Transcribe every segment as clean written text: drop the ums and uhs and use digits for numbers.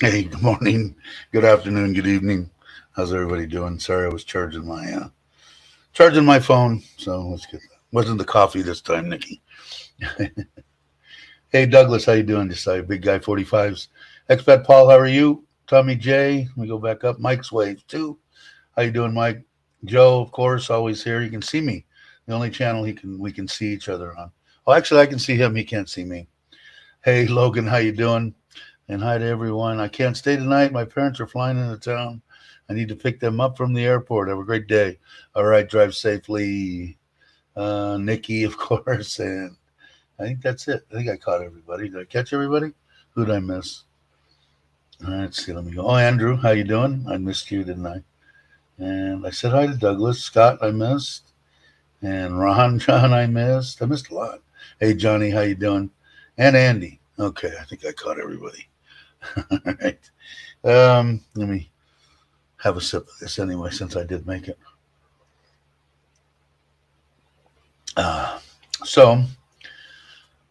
Hey, good morning, good afternoon, good evening. How's everybody doing? Sorry, I was charging my phone, so let's get that. Wasn't the coffee this time, Nikki. Hey, Douglas, how you doing? Just big guy 45s. Expat Paul, how are you? Tommy J, let me go back up. Mike's wave too. How you doing, Mike? Joe, of course, always here. You can see me. The only channel we can see each other on. Oh, actually, I can see him. He can't see me. Hey, Logan, how you doing? And hi to everyone. I can't stay tonight. My parents are flying into town. I need to pick them up from the airport. Have a great day. All right, drive safely. Nikki, of course. And I think that's it. I think I caught everybody. Did I catch everybody? Who did I miss? All right, let's see. Let me go. Oh, Andrew, how you doing? I missed you, didn't I? And I said hi to Douglas. Scott, I missed. And Ron, John, I missed. I missed a lot. Hey, Johnny, how you doing? And Andy. Okay, I think I caught everybody. All right. Let me have a sip of this anyway, since I did make it. Uh, so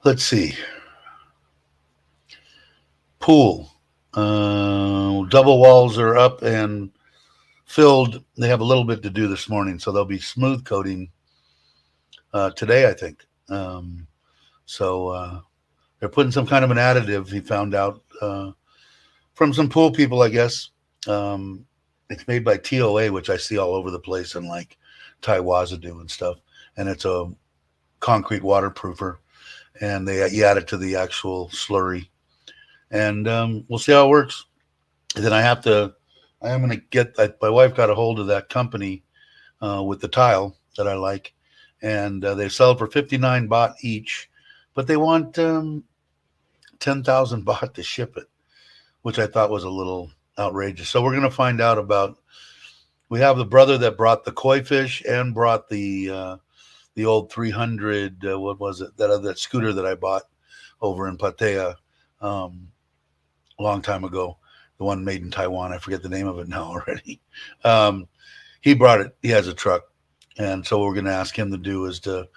let's see. Pool. Double walls are up and filled. They have a little bit to do this morning, so they'll be smooth coating today, I think. So they're putting some kind of an additive. He found out from some pool people, I guess. It's made by TOA, which I see all over the place in like Taiwazadu and stuff, and it's a concrete waterproofer, and you add it to the actual slurry, and we'll see how it works. And then I am going to get that. My wife got a hold of that company with the tile that I like, and they sell it for 59 baht each, but they want 10,000 baht to ship it, which I thought was a little outrageous. So we're going to find out about. We have the brother that brought the koi fish and brought the old 300. What was it? That scooter that I bought over in Pattaya a long time ago. The one made in Taiwan. I forget the name of it now already. Um, he brought it. He has a truck, and so what we're going to ask him to do is to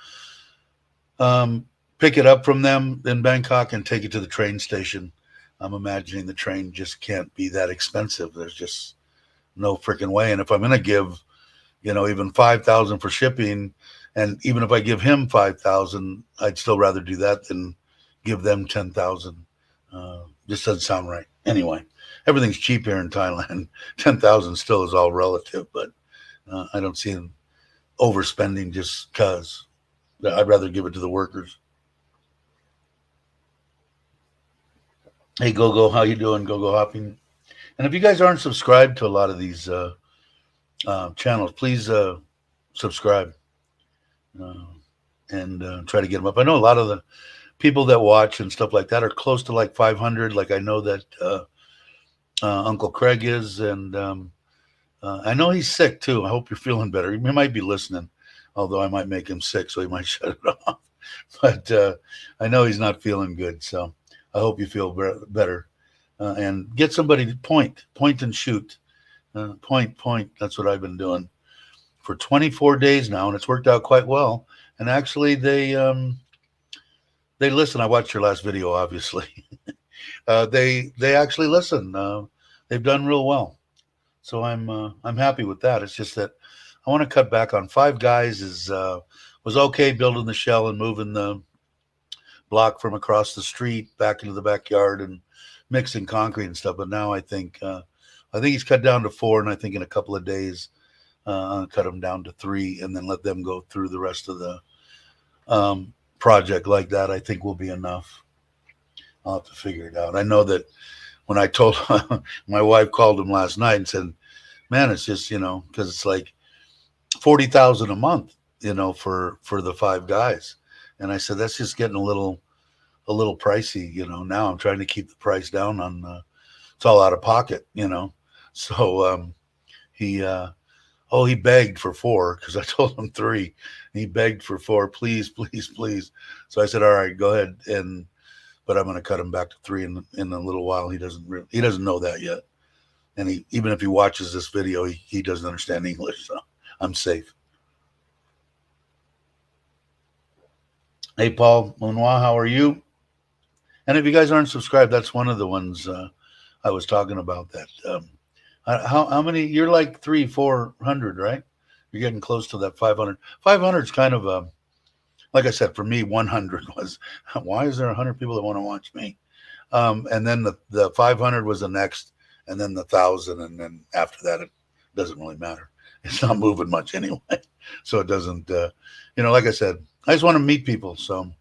um, pick it up from them in Bangkok and take it to the train station. I'm imagining the train just can't be that expensive. There's just no freaking way. And if I'm going to give, even 5,000 for shipping, and even if I give him 5,000, I'd still rather do that than give them 10,000. Just doesn't sound right. Anyway, everything's cheap here in Thailand. 10,000 still is all relative, but I don't see them overspending just because. I'd rather give it to the workers. Hey, Go, how you doing? Go hopping. And if you guys aren't subscribed to a lot of these channels, please subscribe uh, and try to get them up. I know a lot of the people that watch and stuff like that are close to like 500. Like I know that Uncle Craig is, and I know he's sick too. I hope you're feeling better. He might be listening, although I might make him sick, so he might shut it off. But I know he's not feeling good, so I hope you feel better. And get somebody to point and shoot, point. That's what I've been doing for 24 days now, and it's worked out quite well. And actually, they listen. I watched your last video, obviously. They actually listen. They've done real well, so I'm happy with that. It's just that I want to cut back on five guys. Is was okay building the shell and moving the block from across the street back into the backyard and mixing concrete and stuff. But now I think he's cut down to four, and I think in a couple of days I'll cut them down to three, and then let them go through the rest of the project like that. I think will be enough. I'll have to figure it out. I know that when I told my wife called him last night and said, "Man, it's just because it's like 40,000 a month, for the five guys." And I said, "That's just getting a little pricey, Now I'm trying to keep the price down on. It's all out of pocket. So he he begged for four because I told him three. He begged for four, please, please, please. So I said, all right, go ahead, but I'm going to cut him back to three in a little while. He doesn't know that yet, and even if he watches this video, he doesn't understand English, so I'm safe. Hey, Paul Monois, how are you? And if you guys aren't subscribed, that's one of the ones I was talking about that. How many? You're like 400, right? You're getting close to that 500. 500 is kind of like I said, for me, 100 was why is there 100 people that want to watch me? And then the 500 was the next, and then the 1,000, and then after that, it doesn't really matter. It's not moving much anyway, so it doesn't. Like I said, I just want to meet people. So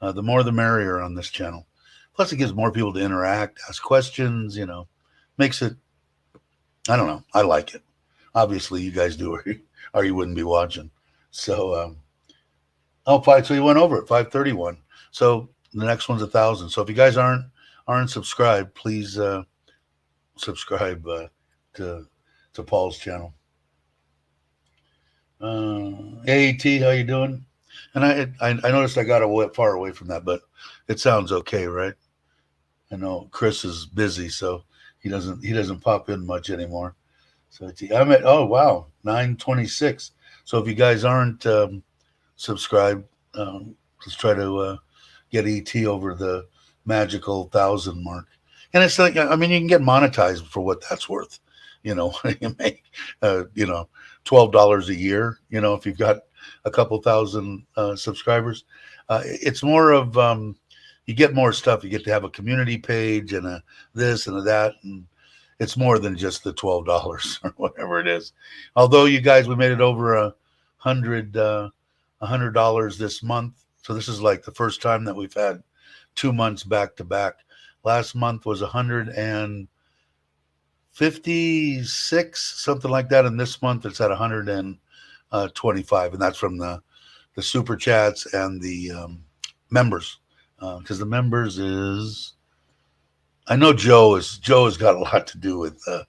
the more the merrier on this channel. Plus, it gives more people to interact, ask questions. Makes it. I don't know. I like it. Obviously, you guys do, or you wouldn't be watching. So, so you went over it, 531. So the next one's 1,000. So if you guys aren't subscribed, please subscribe to Paul's channel. AAT, how you doing? And I noticed I got far away from that, but it sounds okay, right? I know Chris is busy, so he doesn't pop in much anymore. So I'm at 926. So if you guys aren't subscribed, let's try to get ET over the magical 1,000 mark. And it's like, I mean, you can get monetized for what that's worth. You make $12 a year. If you've got a couple thousand subscribers, it's more of you get more stuff. You get to have a community page and a this and a that, and it's more than just the $12 or whatever it is. Although you guys, we made it over $100 this month. So this is like the first time that we've had 2 months back to back. Last month was 156, something like that, and this month it's at 125, and that's from the super chats and the members. Because the members is, I know Joe has got a lot to do with the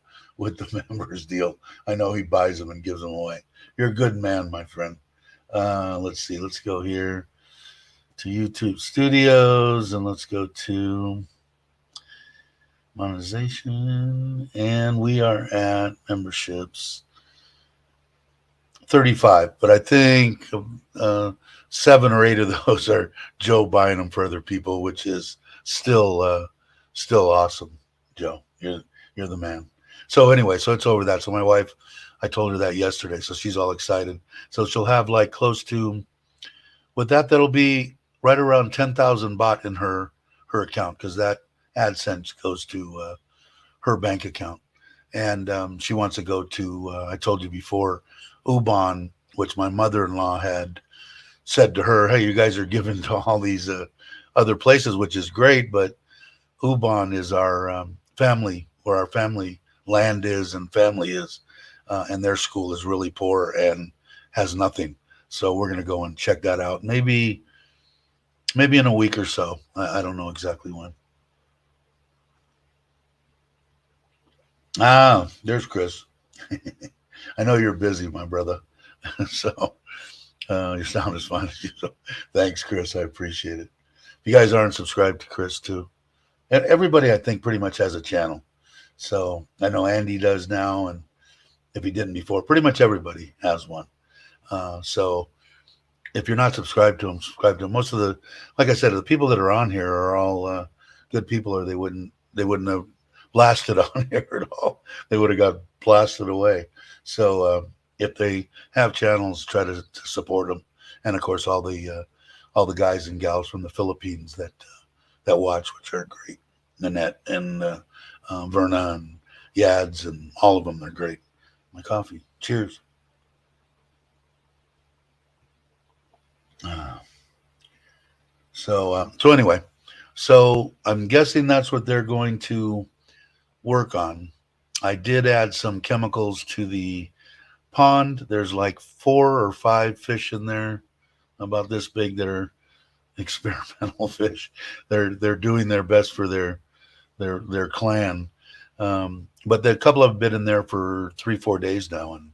members deal. I know he buys them and gives them away. You're a good man, my friend. Let's see. Let's go here to YouTube Studios, and let's go to monetization, and we are at memberships 35, but I think 7 or 8 of those are Joe buying them for other people, which is still awesome. Joe, you're the man. So anyway, so it's over that. So my wife, I told her that yesterday, so she's all excited. So she'll have like close to, with that'll be right around 10,000 baht in her account, because that AdSense goes to her bank account, and she wants to go to I told you before, Ubon, which my mother-in-law had said to her, hey, you guys are giving to all these other places, which is great, but Ubon is our family, where our family land is and family is, and their school is really poor and has nothing. So we're going to go and check that out. Maybe in a week or so. I don't know exactly when. There's Chris. I know you're busy, my brother. So your sound is fine. So thanks, Chris. I appreciate it. If you guys aren't subscribed to Chris too, and everybody I think pretty much has a channel. So I know Andy does now, and if he didn't before, pretty much everybody has one. So if you're not subscribed to him, subscribe to him. Most of the, like I said, the people that are on here are all good people, or they wouldn't have lasted on here at all. They would have got blasted away. So if they have channels, try to support them. And of course, all the guys and gals from the Philippines that watch, which are great. Nanette and Verna and Yads and all of them, they're great. My coffee. Cheers. So anyway, so I'm guessing that's what they're going to work on. I did add some chemicals to the pond. There's like 4 or 5 fish in there about this big that are experimental fish. They're doing their best for their clan. But a couple have been in there for 3-4 days now, and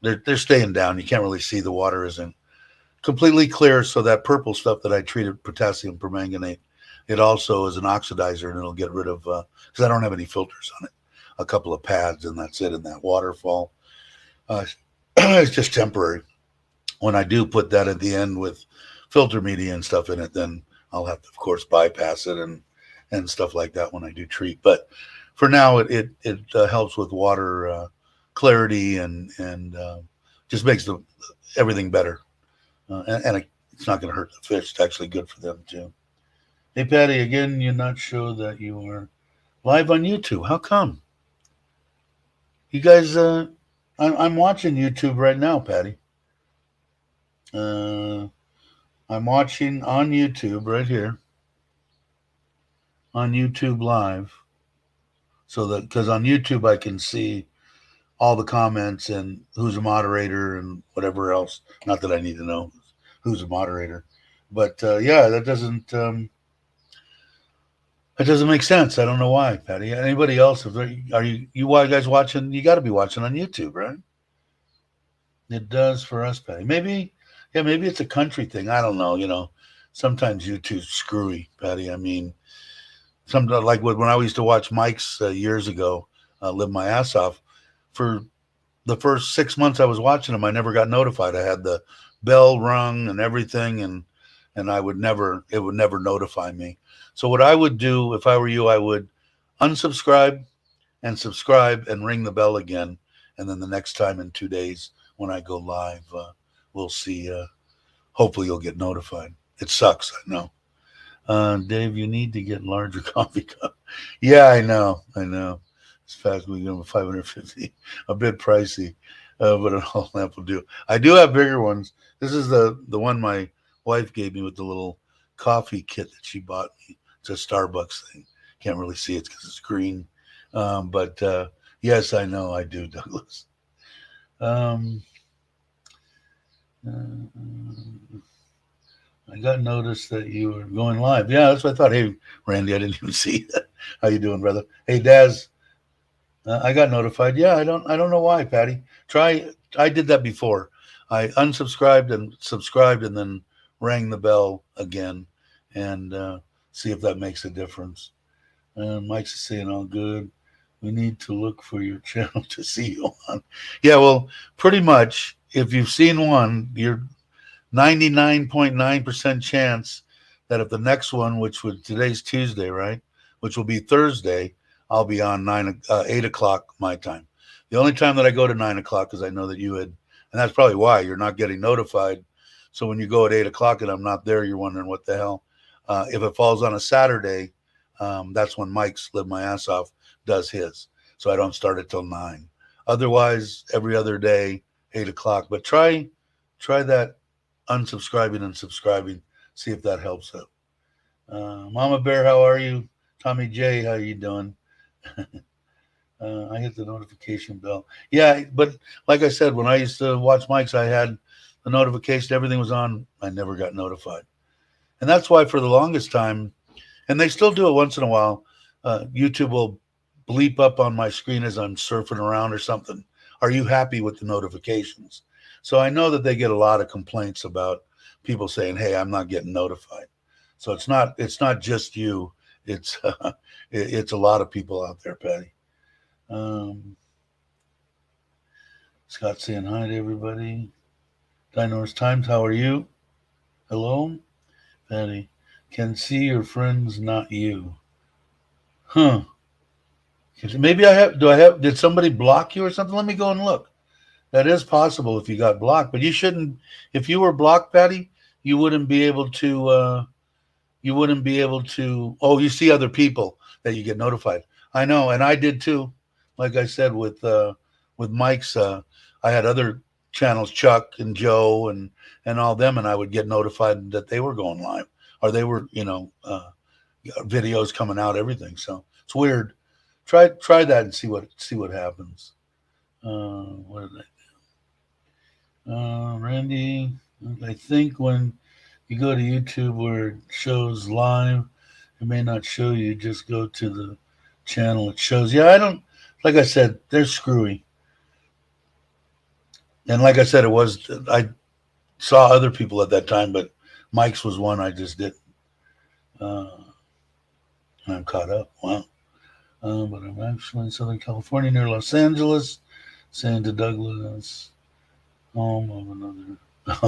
they're staying down. You can't really see, the water isn't completely clear. So that purple stuff that I treated potassium permanganate, it also is an oxidizer, and it'll get rid of, because I don't have any filters on it, a couple of pads, and that's it in that waterfall. It's just temporary. When I do put that at the end with filter media and stuff in it, then I'll have to, of course, bypass it and and stuff like that when I do treat. But for now, it helps with water clarity and just makes everything better. And it's not going to hurt the fish. It's actually good for them too. Hey, Patty, again, you're not sure that you are live on YouTube. How come? You guys, I'm watching YouTube right now, Patty. I'm watching on YouTube right here, on YouTube Live. So that, because on YouTube I can see all the comments and who's a moderator and whatever else. Not that I need to know who's a moderator, but yeah, that doesn't make sense. I don't know why, Patty. Anybody else? Are you guys watching? You got to be watching on YouTube, right? It does for us, Patty. Maybe, yeah, maybe it's a country thing. I don't know. Sometimes YouTube's screwy, Patty. I mean, sometimes like when I used to watch Mike's years ago, live my ass off. For the first 6 months I was watching him, I never got notified. I had the bell rung and everything, and it would never notify me. So what I would do if I were you, I would unsubscribe and subscribe and ring the bell again, and then the next time in 2 days when I go live, we'll see. Hopefully you'll get notified. It sucks, I know. Dave, you need to get larger coffee cup. Yeah, I know. As fast as we go 550, a bit pricey, but an whole lamp will do. I do have bigger ones. This is the one my wife gave me with the little coffee kit that she bought me. It's a Starbucks thing. Can't really see it because it's green. But yes, I know I do, Douglas. Um, I got noticed that you were going live. Yeah, that's what I thought. Hey, Randy, I didn't even see that. How you doing, brother? Hey, Daz, I got notified. Yeah, I don't know why, Patty. I did that before. I unsubscribed and subscribed and then rang the bell again and see if that makes a difference. Mike's saying all good. We need to look for your channel to see you on. Yeah, well, pretty much if you've seen one, you're 99.9% chance that if the next one, which would today's Tuesday, right, which will be Thursday, I'll be on 8 o'clock my time. The only time that I go to 9 o'clock is I know that you had, and that's probably why you're not getting notified. So when you go at 8 o'clock and I'm not there, you're wondering what the hell. If it falls on a Saturday, that's when Mike's Live My Ass Off does his. So I don't start it till 9. Otherwise, every other day, 8 o'clock. But try that unsubscribing and subscribing. See if that helps out. Mama Bear, how are you? Tommy J, how you doing? I hit the notification bell. Yeah, but like I said, when I used to watch Mike's, I had the notification. Everything was on. I never got notified. And that's why for the longest time, and they still do it once in a while, YouTube will bleep up on my screen as I'm surfing around or something. Are you happy with the notifications? So I know that they get a lot of complaints about people saying, "Hey, I'm not getting notified." So it's not just you. It's it's a lot of people out there, Patty. Scott saying hi to everybody. Dinosaurs Times, how are you? Hello, Patty. Can see your friends, not you. Huh. Maybe I have. Did somebody block you or something? Let me go and look. That is possible if you got blocked, but you shouldn't. If you were blocked, Patty, you wouldn't be able to. You wouldn't be able to. Oh, you see other people that you get notified. I know, and I did too. Like I said with Mike's, I had other channels, Chuck and Joe and all them, and I would get notified that they were going live or they were, videos coming out, everything. So it's weird. Try that and see what happens. What did I do? Randy, I think when you go to YouTube where it shows live, it may not show you. Just go to the channel. It shows. Yeah, I don't. Like I said, they're screwy. And like I said, I saw other people at that time, but Mike's was one I just didn't. I'm caught up. Wow. But I'm actually in Southern California near Los Angeles, saying to Douglas, home of another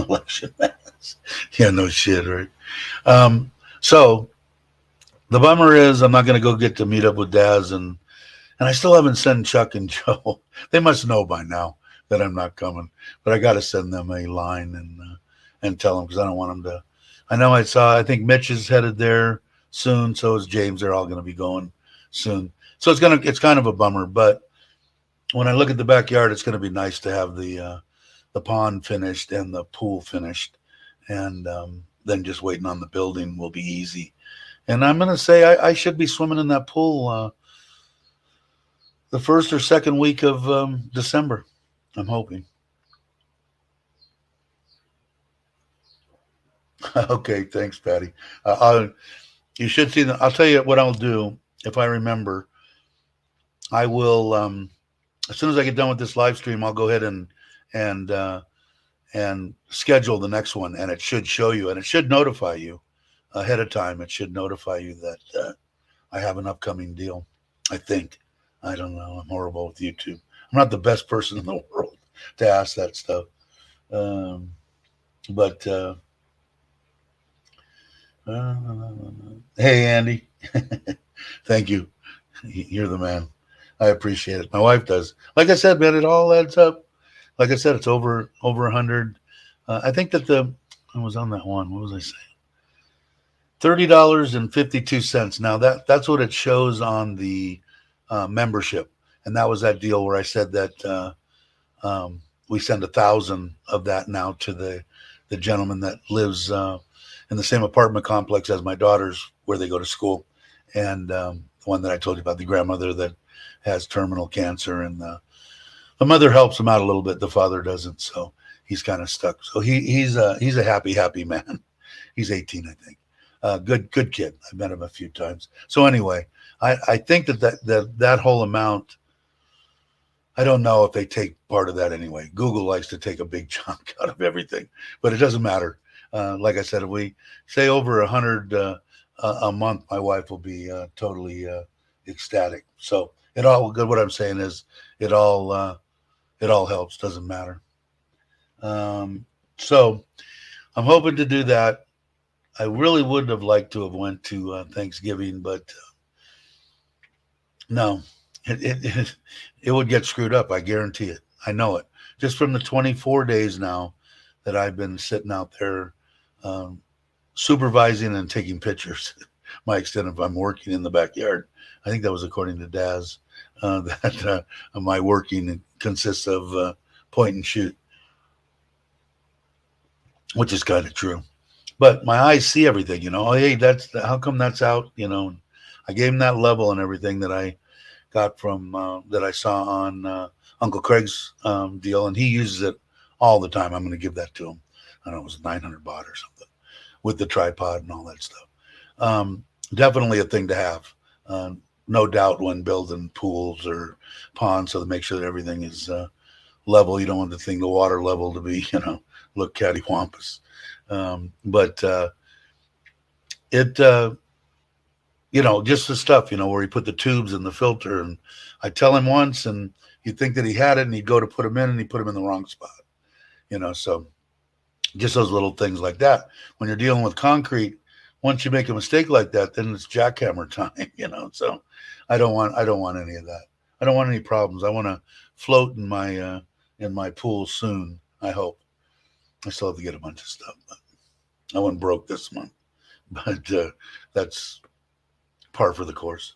election mass. Yeah, no shit, right? So The bummer is I'm not going to go get to meet up with Daz, and I still haven't sent Chuck and Joe. They must know by now that I'm not coming, but I got to send them a line and tell them, because I don't want them to. I know I think Mitch is headed there soon. So is James. They're all going to be going soon. So it's kind of a bummer. But when I look at the backyard, it's going to be nice to have the pond finished and the pool finished, and then just waiting on the building will be easy. And I'm going to say I should be swimming in that pool the first or second week of December. I'm hoping. Okay, thanks, Patty. You should see. I'll tell you what I'll do if I remember. I will as soon as I get done with this live stream, I'll go ahead and and schedule the next one, and it should show you, and it should notify you ahead of time. It should notify you that I have an upcoming deal. I think. I don't know. I'm horrible with YouTube. I'm not the best person in the world to ask that stuff. Um, but uh, hey, Andy, thank you. You're the man. I appreciate it. My wife does. Like I said, man, it all adds up. Like I said, it's over 100. I think that I was on that one. What was I saying? $30.52. Now that's what it shows on the membership, and that was that deal where I said that we send 1,000 of that now to the gentleman that lives in the same apartment complex as my daughters, where they go to school, and the one that I told you about, the grandmother that has terminal cancer, and the mother helps him out a little bit. The father doesn't, so he's kind of stuck. So he's a happy man. He's 18, I think. Good kid. I've met him a few times. So anyway, I think that whole amount. I don't know if they take part of that anyway. Google likes to take a big chunk out of everything, but it doesn't matter. Like I said, if we say over 100 a month, my wife will be totally ecstatic. So it all good. What I'm saying is, it all helps. Doesn't matter. So I'm hoping to do that. I really would have liked to have went to Thanksgiving, but no, it would get screwed up. I guarantee it. I know it. Just from the 24 days now that I've been sitting out there um, supervising and taking pictures. My extent of I'm working in the backyard. I think that was according to Daz. That my working consists of point and shoot, which is kind of true. But my eyes see everything, Oh, hey, that's how come that's out, I gave him that level and everything that I got from that I saw on Uncle Craig's deal, and he uses it all the time. I'm going to give that to him. I don't know, it was 900 baht or something with the tripod and all that stuff. Definitely a thing to have. No doubt when building pools or ponds, so to make sure that everything is level. You don't want the water level to be, look cattywampus. But it, just the stuff, where he put the tubes in the filter, and I tell him once, and you'd think that he had it, and he'd go to put them in, and he put them in the wrong spot, so just those little things like that. When you're dealing with concrete, once you make a mistake like that, then it's jackhammer time, so I don't want any of that. I don't want any problems. I want to float in my pool soon. I hope. I still have to get a bunch of stuff, but I went broke this month, but that's par for the course.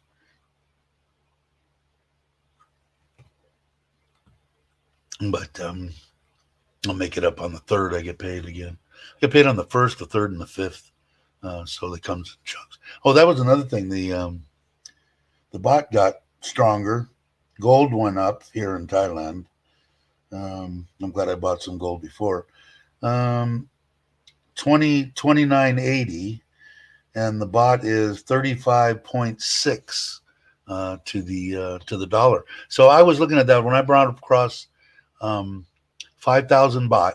But I'll make it up on the 3rd. I get paid again. I get paid on the 1st, the 3rd, and the 5th. So it comes in chunks. Oh, that was another thing. The baht got stronger. Gold went up here in Thailand. I'm glad I bought some gold before. 29.80, and the baht is 35.6 to the dollar. So I was looking at that when I brought across 5,000 baht,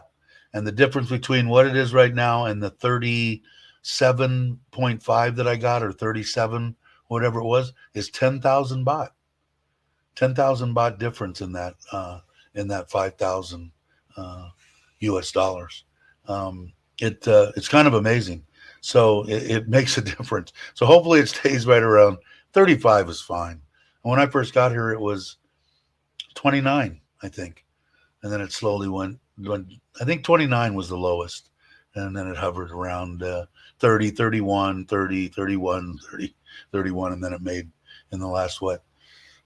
and the difference between what it is right now and the 37.5 that I got, or 37, whatever it was, is 10,000 baht. 10,000 baht difference in that 5,000 US dollars. It's kind of amazing. So it makes a difference. So hopefully it stays right around 35 is fine. And when I first got here, it was 29, I think. And then it slowly went, I think 29 was the lowest. And then it hovered around 30, 31, 30, 31, 30, 31. And then it made, in the last, what,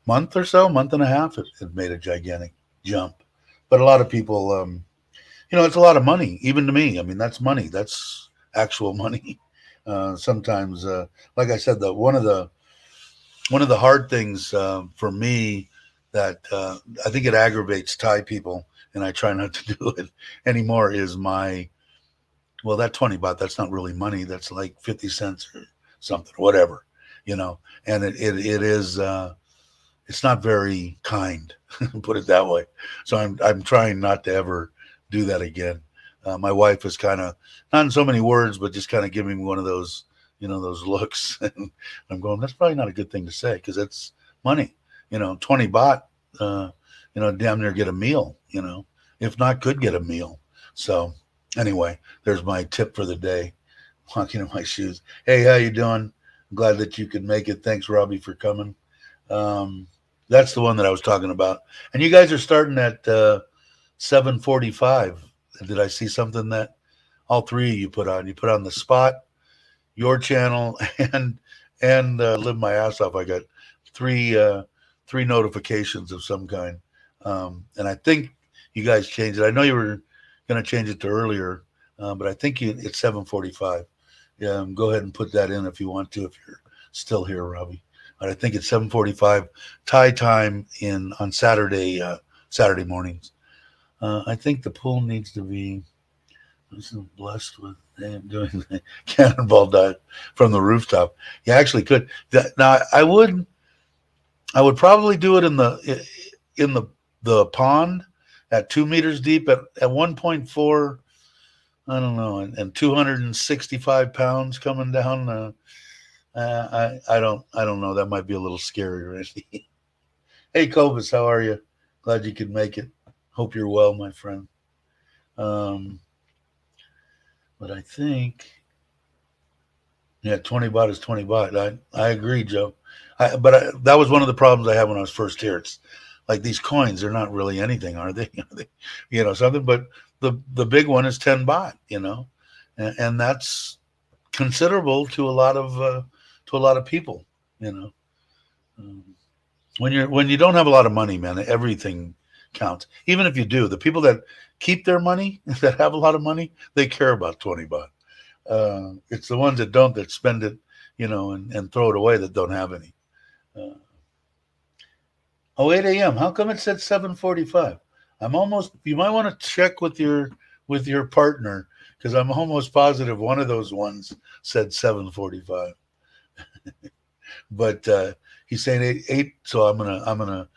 month or so, month and a half, it made a gigantic jump. But a lot of people, it's a lot of money, even to me. I mean, that's money. That's actual money. Sometimes, like I said, one of the hard things for me that I think it aggravates Thai people, and I try not to do it anymore, is that 20 baht, that's not really money. That's like 50 cents or something, whatever, and it is, it's not very kind, put it that way. So I'm trying not to ever do that again. My wife is kind of, not in so many words, but just kind of giving me one of those, those looks. And I'm going, that's probably not a good thing to say, because it's money. 20 baht, damn near get a meal, if not could get a meal. So anyway, there's my tip for the day. Walking in my shoes. Hey, how you doing? I'm glad that you could make it. Thanks, Robbie, for coming. That's the one that I was talking about. And you guys are starting at 7:45. Did I see something that all three of you put on? You put on the spot, your channel, and live my ass off. I got three notifications of some kind, and I think you guys changed it. I know you were going to change it to earlier, but I think it's 7:45. Yeah, go ahead and put that in if you want to, if you're still here, Robbie. But I think it's 7:45 Thai time on Saturday mornings. I think the pool needs to be blessed with doing the cannonball dive from the rooftop. You actually could. Now I would probably do it in the pond at 2 meters deep at 1.4. I don't know, and 265 pounds coming down. I don't know. That might be a little scary, Randy. Hey, Cobus, how are you? Glad you could make it. Hope you're well, my friend. But I think, 20 baht is 20 baht. I agree, Joe. That was one of the problems I had when I was first here. It's like these coins, they're not really anything, are they? Something. But the big one is 10 baht, and that's considerable to a lot of people, when you don't have a lot of money, man, everything counts. Even if you do, the people that keep their money, that have a lot of money, they care about 20 baht. It's the ones that don't, that spend it, and throw it away, that don't have any. 8 a.m. How come it said 7:45? You might want to check with your partner, because I'm almost positive one of those ones said 7:45. But he's saying 8, so I'm gonna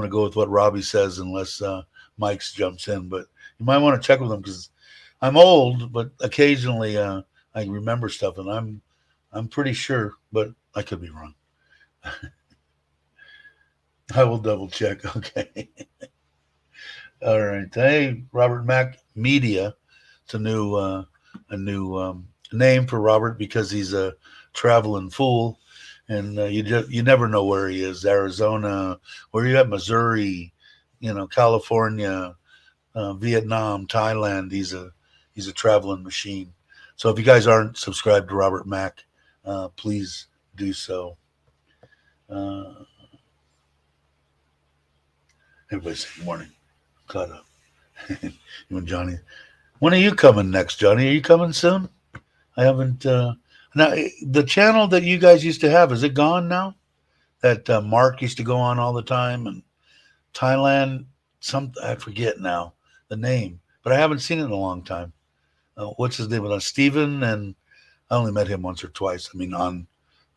go with what Robbie says, unless Mike's jumps in. But you might want to check with him, because I'm old, but occasionally I remember stuff, and I'm pretty sure, but I could be wrong. I will double check. Okay. All right. Hey, Robert Mack Media. It's a new name for Robert, because he's a traveling fool, and you never know where he is. Arizona, where you at? Missouri, California, Vietnam, Thailand. He's a traveling machine. So if you guys aren't subscribed to Robert Mack, please do so. Everybody say good morning. Caught up. You and Johnny. When are you coming next, Johnny? Are you coming soon? I haven't. Now, the channel that you guys used to have, is it gone now? That Mark used to go on all the time, and Thailand. I forget now the name, but I haven't seen it in a long time. What's his name? Steven, and I only met him once or twice. I mean, on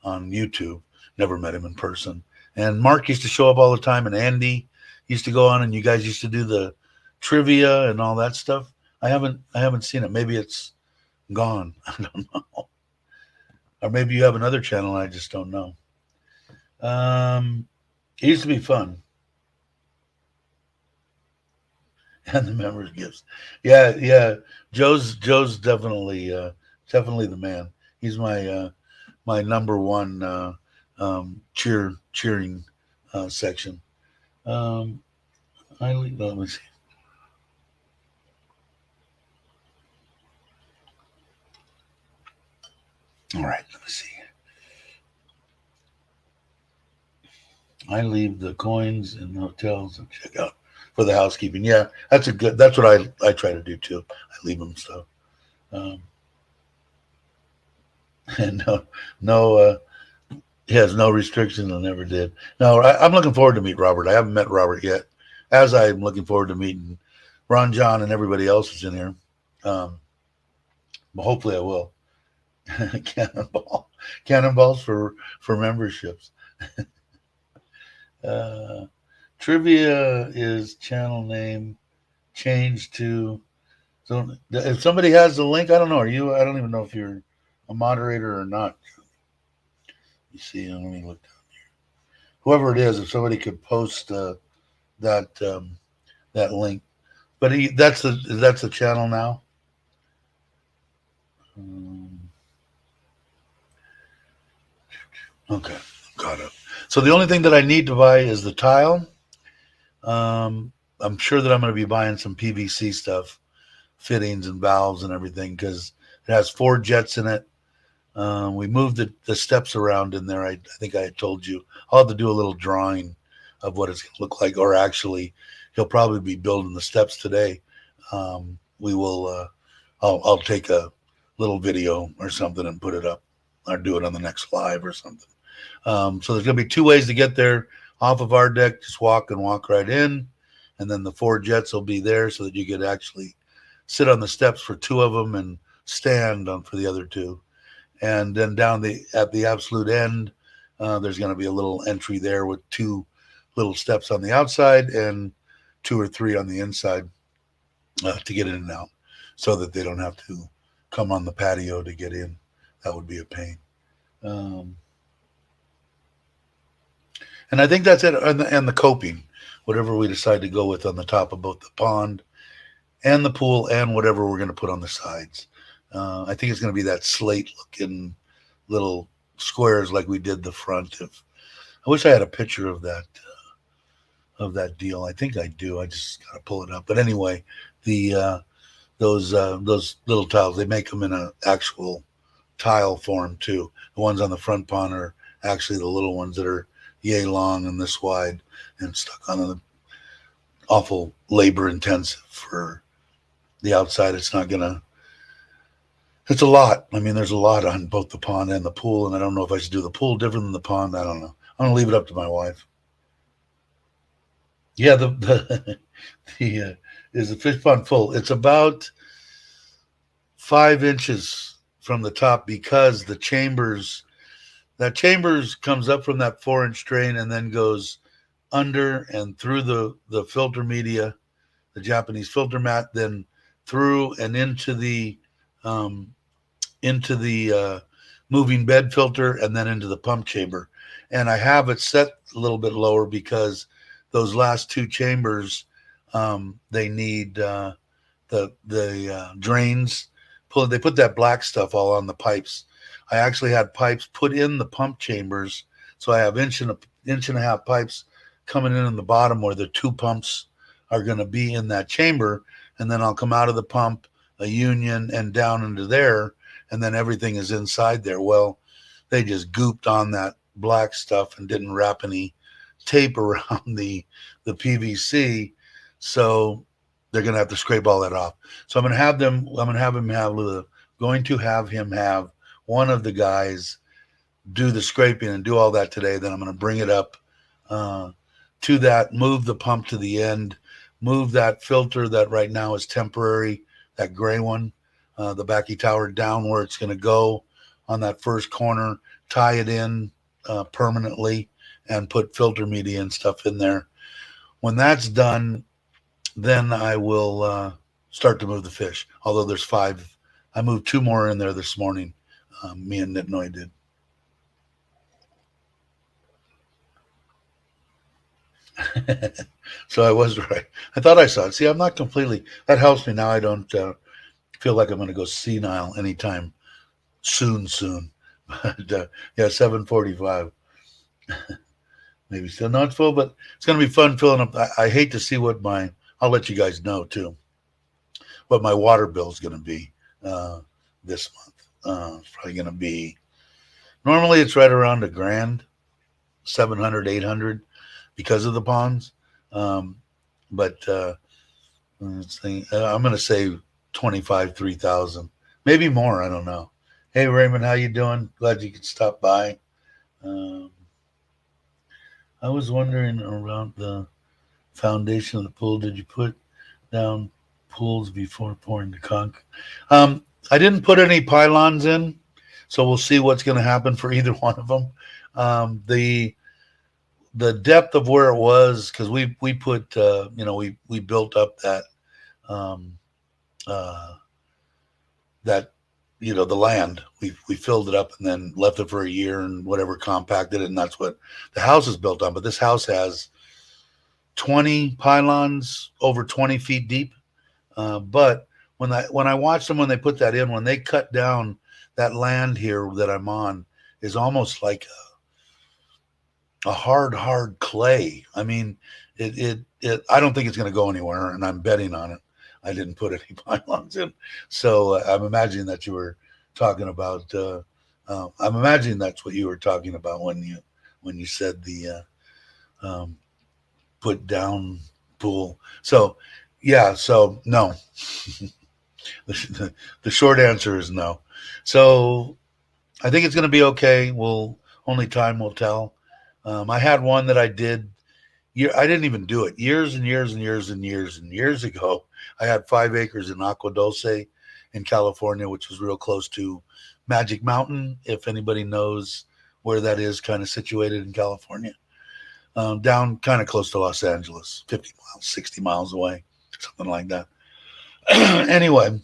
YouTube. Never met him in person. And Mark used to show up all the time, and Andy used to go on, and you guys used to do the trivia and all that stuff. I haven't seen it. Maybe it's gone. I don't know. Or maybe you have another channel, I just don't know. It used to be fun. And the members gifts. Yeah. Joe's definitely the man. He's my number one cheering section. Um, let me see. All right, let me see. I leave the coins in the hotels and check out for the housekeeping. Yeah, that's a good. That's what I try to do too. I leave them stuff. Um, and no, he has no restrictions and never did. No, I'm looking forward to meet Robert. I haven't met Robert yet, as I'm looking forward to meeting Ron, John, and everybody else is in here. But hopefully, I will. Cannonballs for memberships. Uh, Trivia is channel name changed to. So if somebody has the link, I don't know. Are you? I don't even know if you're a moderator or not. You see, let me look down here. Whoever it is, if somebody could post that that link, but that's the channel now. Okay, got it. So the only thing that I need to buy is the tile. I'm sure that I'm going to be buying some PVC stuff, fittings and valves and everything, because it has 4 jets in it. We moved the steps around in there. I think I had told you. I'll have to do a little drawing of what it's going to look like, or actually, he'll probably be building the steps today. We will. I'll take a little video or something and put it up, or do it on the next live or something. So there's going to be 2 ways to get there off of our deck. Just walk right in, and then the 4 jets will be there so that you could actually sit on the steps for 2 of them and stand on for the other 2. And then down at the absolute end, there's going to be a little entry there with 2 little steps on the outside and 2 or 3 on the inside to get in and out, so that they don't have to come on the patio to get in. That would be a pain. And I think that's it. And the coping, whatever we decide to go with on the top of both the pond and the pool, and whatever we're going to put on the sides. I think it's going to be that slate looking little squares like we did the front of. I wish I had a picture of that deal. I think I do. I just got to pull it up. But anyway, the those little tiles, they make them in an actual tile form too. The ones on the front pond are actually the little ones that are yay long and this wide and stuck on the awful labor intensive for the outside. It's not gonna. It's a lot. I mean, there's a lot on both the pond and the pool, and I don't know if I should do the pool different than the pond. I don't know. I'm gonna leave it up to my wife. Yeah, the is the fish pond full? It's about 5 inches from the top, because the chambers comes up from that 4-inch drain and then goes under and through the filter media, the Japanese filter mat, then through and into the um, moving bed filter, and then into the pump chamber. And I have it set a little bit lower because those last 2 chambers, they need the drains. They put that black stuff all on the pipes. I actually had pipes put in the pump chambers, so I have inch and a half pipes coming in the bottom where the 2 pumps are going to be in that chamber, and then I'll come out of the pump, a union, and down into there, and then everything is inside there. Well, they just gooped on that black stuff and didn't wrap any tape around the PVC, so they're going to have to scrape all that off. So I'm going to have him have one of the guys do the scraping and do all that today. Then I'm going to bring it up to that, move the pump to the end, move that filter that right now is temporary, that gray one, the backy tower, down where it's going to go on that first corner, tie it in permanently, and put filter media and stuff in there. When that's done, then I will start to move the fish. Although there's 5, I moved 2 more in there this morning. Me and Nitnoy did. So I was right. I thought I saw it. See, I'm not completely. That helps me now. I don't feel like I'm going to go senile anytime soon. But yeah, 7:45. Maybe still not full, but it's going to be fun filling up. I hate to see what my. I'll let you guys know too what my water bill is going to be this month. It's probably going to be. Normally, it's right around $1,000, 700, 800, because of the ponds. Um, but let's see, I'm going to say 25, 3,000, maybe more. I don't know. Hey Raymond, how you doing? Glad you could stop by. Um, I was wondering around the foundation of the pool. Did you put down pools before pouring the conch? I didn't put any pylons in, so we'll see what's going to happen for either one of them. The depth of where it was, because we put we built up that um, uh, that the land. We filled it up and then left it for a year and whatever, compacted it, and that's what the house is built on. But this house has 20 pylons over 20 feet deep. But when I watched them when they put that in, when they cut down that land here that I'm on is almost like a hard clay. I mean, it I don't think it's going to go anywhere, and I'm betting on it. I didn't put any pylons in, so I'm imagining that you were talking about. I'm imagining that's what you were talking about when you said the put down pool. So yeah, so no. The short answer is no. So I think it's going to be okay. Only time will tell. I had one that I did. I didn't even do it years and years and years and years and years ago. I had 5 acres in Agua Dulce in California, which was real close to Magic Mountain. If anybody knows where that is, kind of situated in California, down kind of close to Los Angeles, 50 miles, 60 miles away, something like that. Anyway,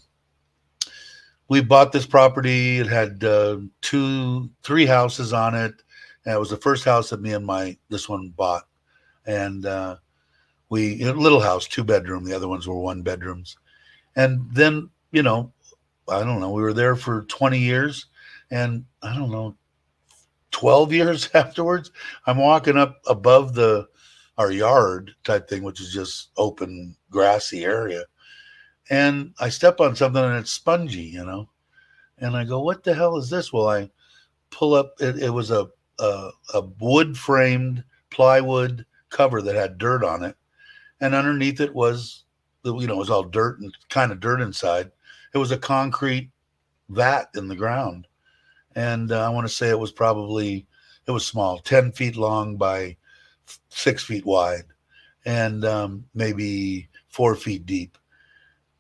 we bought this property. It had 3 houses on it. And it was the first house that me and this one bought. And a little house, 2-bedroom. The other ones were 1-bedrooms. And then, I don't know, we were there for 20 years. And I don't know, 12 years afterwards, I'm walking up above our yard type thing, which is just open, grassy area. And I step on something and it's spongy, and I go, what the hell is this? Well, I pull up, it was a wood framed plywood cover that had dirt on it. And underneath it was, it was all dirt and kind of dirt inside. It was a concrete vat in the ground. And I want to say it was small, 10 feet long by 6 feet wide, and maybe 4 feet deep.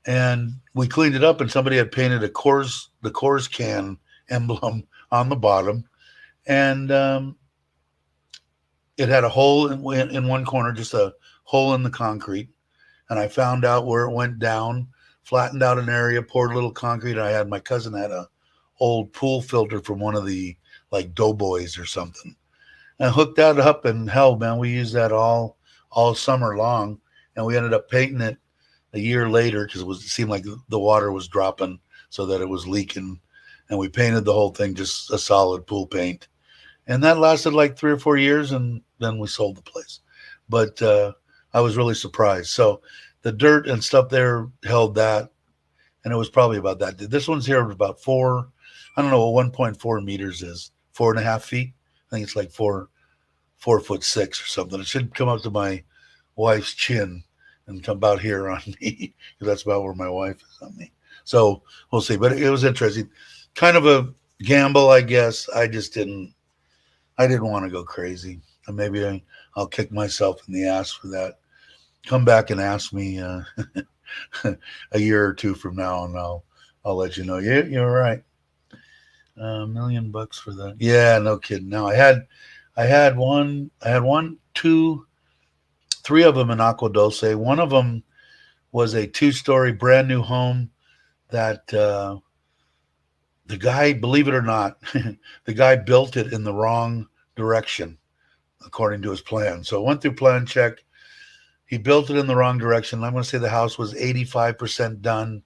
And we cleaned it up, and somebody had painted the Coors can emblem on the bottom, and it had a hole in one corner, just a hole in the concrete. And I found out where it went down, flattened out an area, poured a little concrete. My cousin had a old pool filter from one of the like Doughboys or something, and hooked that up. And hell, man, we used that all summer long, and we ended up painting it a year later because it seemed like the water was dropping so that it was leaking, and we painted the whole thing just a solid pool paint, and that lasted like 3 or 4 years, and then we sold the place. But I was really surprised. So the dirt and stuff there held that, and it was probably about that. This one's here about 4. I don't know what 1.4 meters is. 4.5 feet. I think it's like 4'6" or something. It should come up to my wife's chin and come about here on me, because that's about where my wife is on me. So we'll see. But it was interesting. Kind of a gamble, I guess. I didn't want to go crazy. And maybe I'll kick myself in the ass for that. Come back and ask me a year or 2 from now, and I'll let you know. Yeah, you're right. $1 million for that. Yeah, no kidding. No, I had 1, 2, 3 of them in Agua Dulce. One of them was a 2-story brand new home that the guy, believe it or not, the guy built it in the wrong direction according to his plan. So it went through plan check. He built it in the wrong direction. I'm going to say the house was 85% done,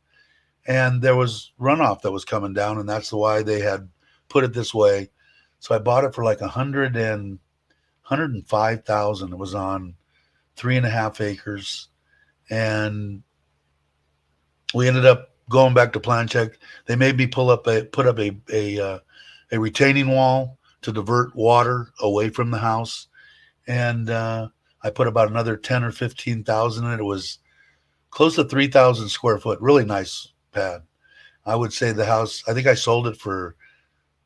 and there was runoff that was coming down, and that's why they had put it this way. So I bought it for like 105,000. It was on 3.5 acres, and we ended up going back to plan check. They made me put up a retaining wall to divert water away from the house, and I put about another 10 or 15,000 in it. It was close to 3,000 square foot. Really nice pad. I would say the house. I think I sold it for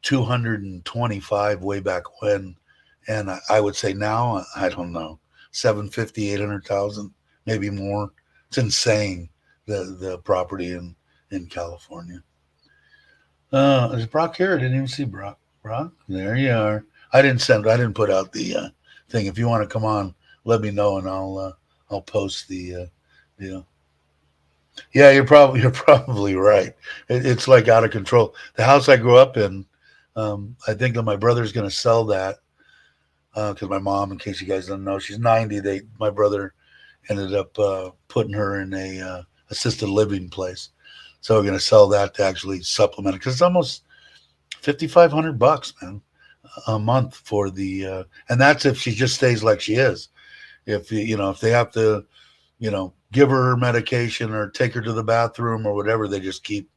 225 way back when, and I would say now I don't know, 750, 800,000, maybe more. It's insane, the property in California. Is Brock here? I didn't even see Brock. Brock, there you are. I didn't put out the thing. If you want to come on, let me know, and I'll post the deal. Yeah, you're probably right. It's like out of control. The house I grew up in, I think that my brother's going to sell that because my mom, in case you guys don't know, she's 90. My brother ended up putting her in a assisted living place, so we're going to sell that to actually supplement it because it's almost $5,500, man, a month for the, and that's if she just stays like she is. If they have to, give her medication or take her to the bathroom or whatever, they just keep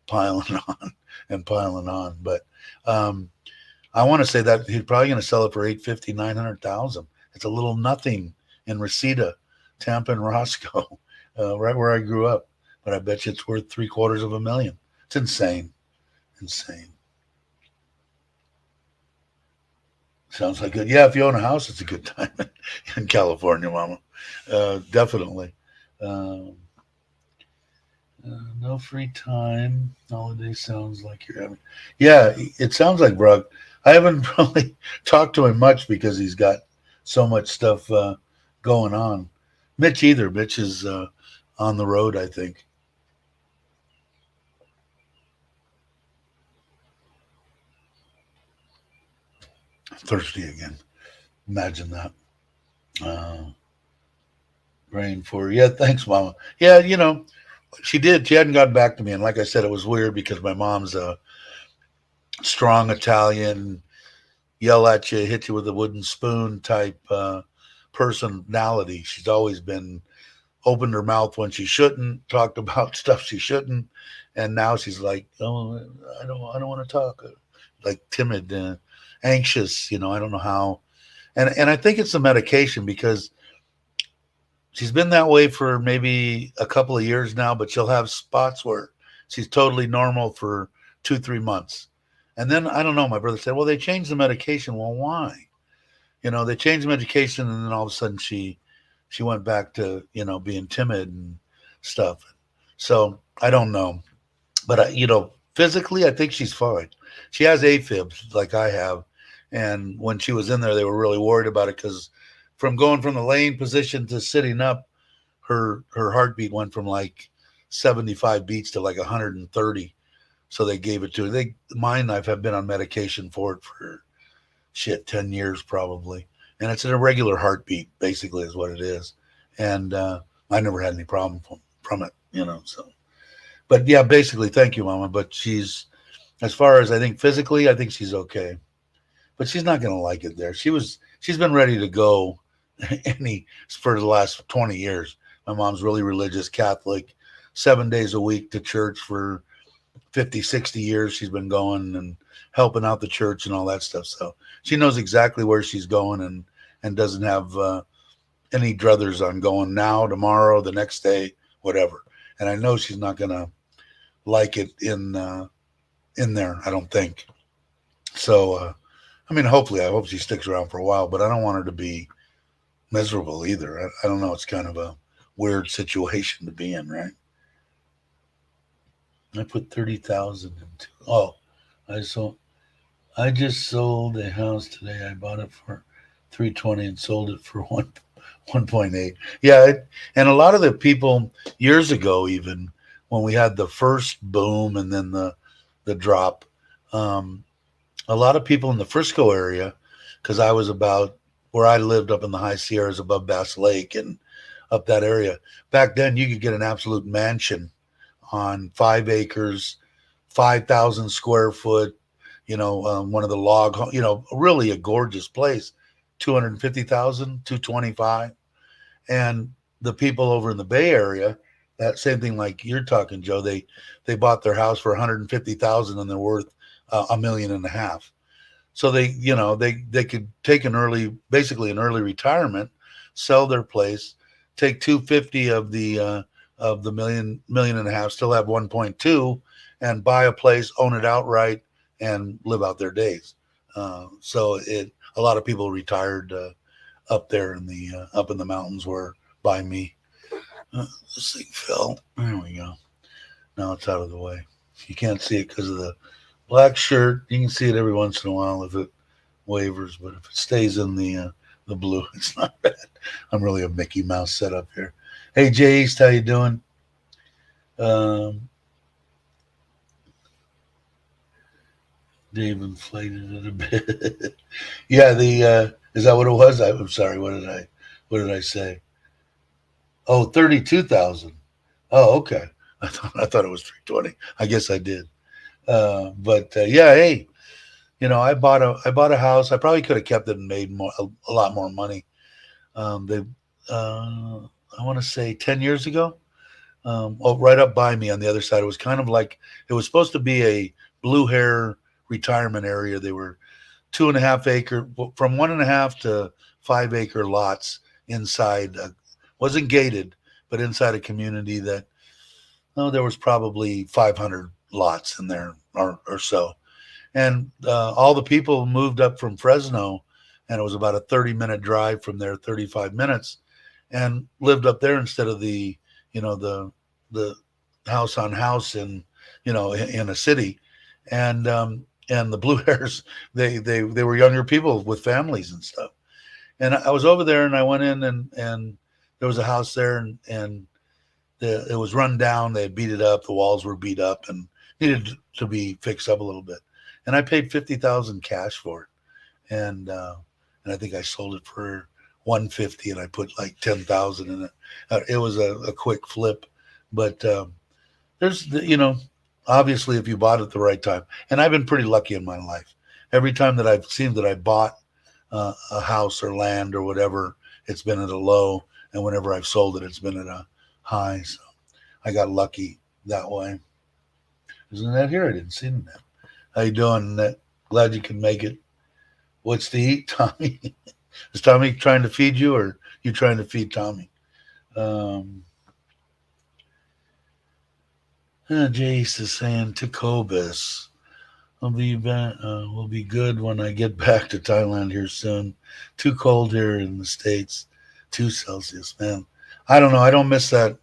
piling on and piling on. But I want to say that he's probably going to sell it for 850, 900,000. It's a little nothing in Reseda, Tampa, and Roscoe, right where I grew up. But I bet you it's worth $750,000. It's insane, insane. Sounds like good. Yeah, if you own a house, it's a good time in California, Mama. Definitely. Um, no free time. Holiday sounds like you're having. Yeah, it sounds like Brock. I haven't really talked to him much because he's got so much stuff going on. Mitch either. Mitch is on the road, I think. Thirsty again. Imagine that. Uh, Praying for you. Yeah, thanks, Mama. Yeah, she did. She hadn't gotten back to me, and like I said, it was weird because my mom's a strong Italian, yell at you, hit you with a wooden spoon type personality. She's always been opened her mouth when she shouldn't, talked about stuff she shouldn't, and now she's like, "Oh, I don't want to talk," like timid, anxious. I don't know how, and I think it's the medication because she's been that way for maybe a couple of years now, but she'll have spots where she's totally normal for 2, 3 months. And then I don't know. My brother said, well, they changed the medication. Well, why? They changed the medication, and then all of a sudden she went back to, being timid and stuff. So I don't know. But physically I think she's fine. She has AFibs like I have. And when she was in there, they were really worried about it because from going from the laying position to sitting up, her heartbeat went from like 75 beats to like 130. So they gave it to her. Mine, I've been on medication for it for 10 years probably, and it's an irregular heartbeat basically is what it is. And I never had any problem from it. So, but yeah, basically, thank you, Mama. But as far as I think physically, I think she's okay. But she's not going to like it there. She's been ready to go for the last 20 years. My mom's really religious Catholic, 7 days a week to church for 50, 60 years. She's been going and helping out the church and all that stuff. So she knows exactly where she's going and doesn't have any druthers on going now, tomorrow, the next day, whatever. And I know she's not going to like it in there, I don't think. So, hopefully, I hope she sticks around for a while, but I don't want her to be miserable either. I don't know. It's kind of a weird situation to be in, right? I put 30,000 into. Oh, I just sold a house today. I bought it for 320 and sold it for 1.8. Yeah, and a lot of the people years ago, even when we had the first boom and then the drop, a lot of people in the Frisco area, because I was about where I lived up in the high Sierras above Bass Lake and up that area. Back then, you could get an absolute mansion on 5 acres, 5,000 square foot, one of the log, really a gorgeous place, 250,000, 225. And the people over in the Bay Area, that same thing like you're talking, Joe, they bought their house for 150,000 and they're worth $1.5 million. So they could take basically an early retirement, sell their place, take 250 of the million and a half, still have 1.2, and buy a place, own it outright, and live out their days. So a lot of people retired up there up in the mountains where by me. This thing fell. There we go. Now it's out of the way. You can't see it because of the black shirt. You can see it every once in a while if it wavers, but if it stays in the blue, it's not bad. I'm really a Mickey Mouse setup here. Hey, Jay East, how you doing? Dave inflated it a bit. Yeah, is that what it was? I'm sorry. What did I say? Oh, 32,000. Oh, okay. I thought it was 320. I guess I did. But yeah, hey, I bought a house. I probably could have kept it and made a lot more money. I want to say 10 years ago. Right up by me on the other side. It was kind of like it was supposed to be a blue hair retirement area. They were 2.5 acre, from 1.5 to 5 acre lots inside. Wasn't gated, but inside a community that there was probably 500 lots in there or so. And all the people moved up from Fresno, and it was about a 30-minute drive from there, 35 minutes, and lived up there instead of the house on house in a city. And the blue hairs, they were younger people with families and stuff. And I was over there, and I went in, and there was a house there, and it was run down. They had beat it up. The walls were beat up and needed to be fixed up a little bit. And I paid 50,000 cash for it, and I think I sold it for 150, and I put like 10,000 in it. It was a quick flip, but there's obviously if you bought it at the right time, and I've been pretty lucky in my life. Every time that I've seen that I bought a house or land or whatever, it's been at a low, and whenever I've sold it, it's been at a high. So I got lucky that way. Isn't that here? I didn't see that. How you doing, Annette? Glad you can make it. What's to eat, Tommy? Is Tommy trying to feed you, or you trying to feed Tommy? Jace is saying Tacobas will be good when I get back to Thailand here soon. Too cold here in the States. 2 Celsius, man. I don't know. I don't miss that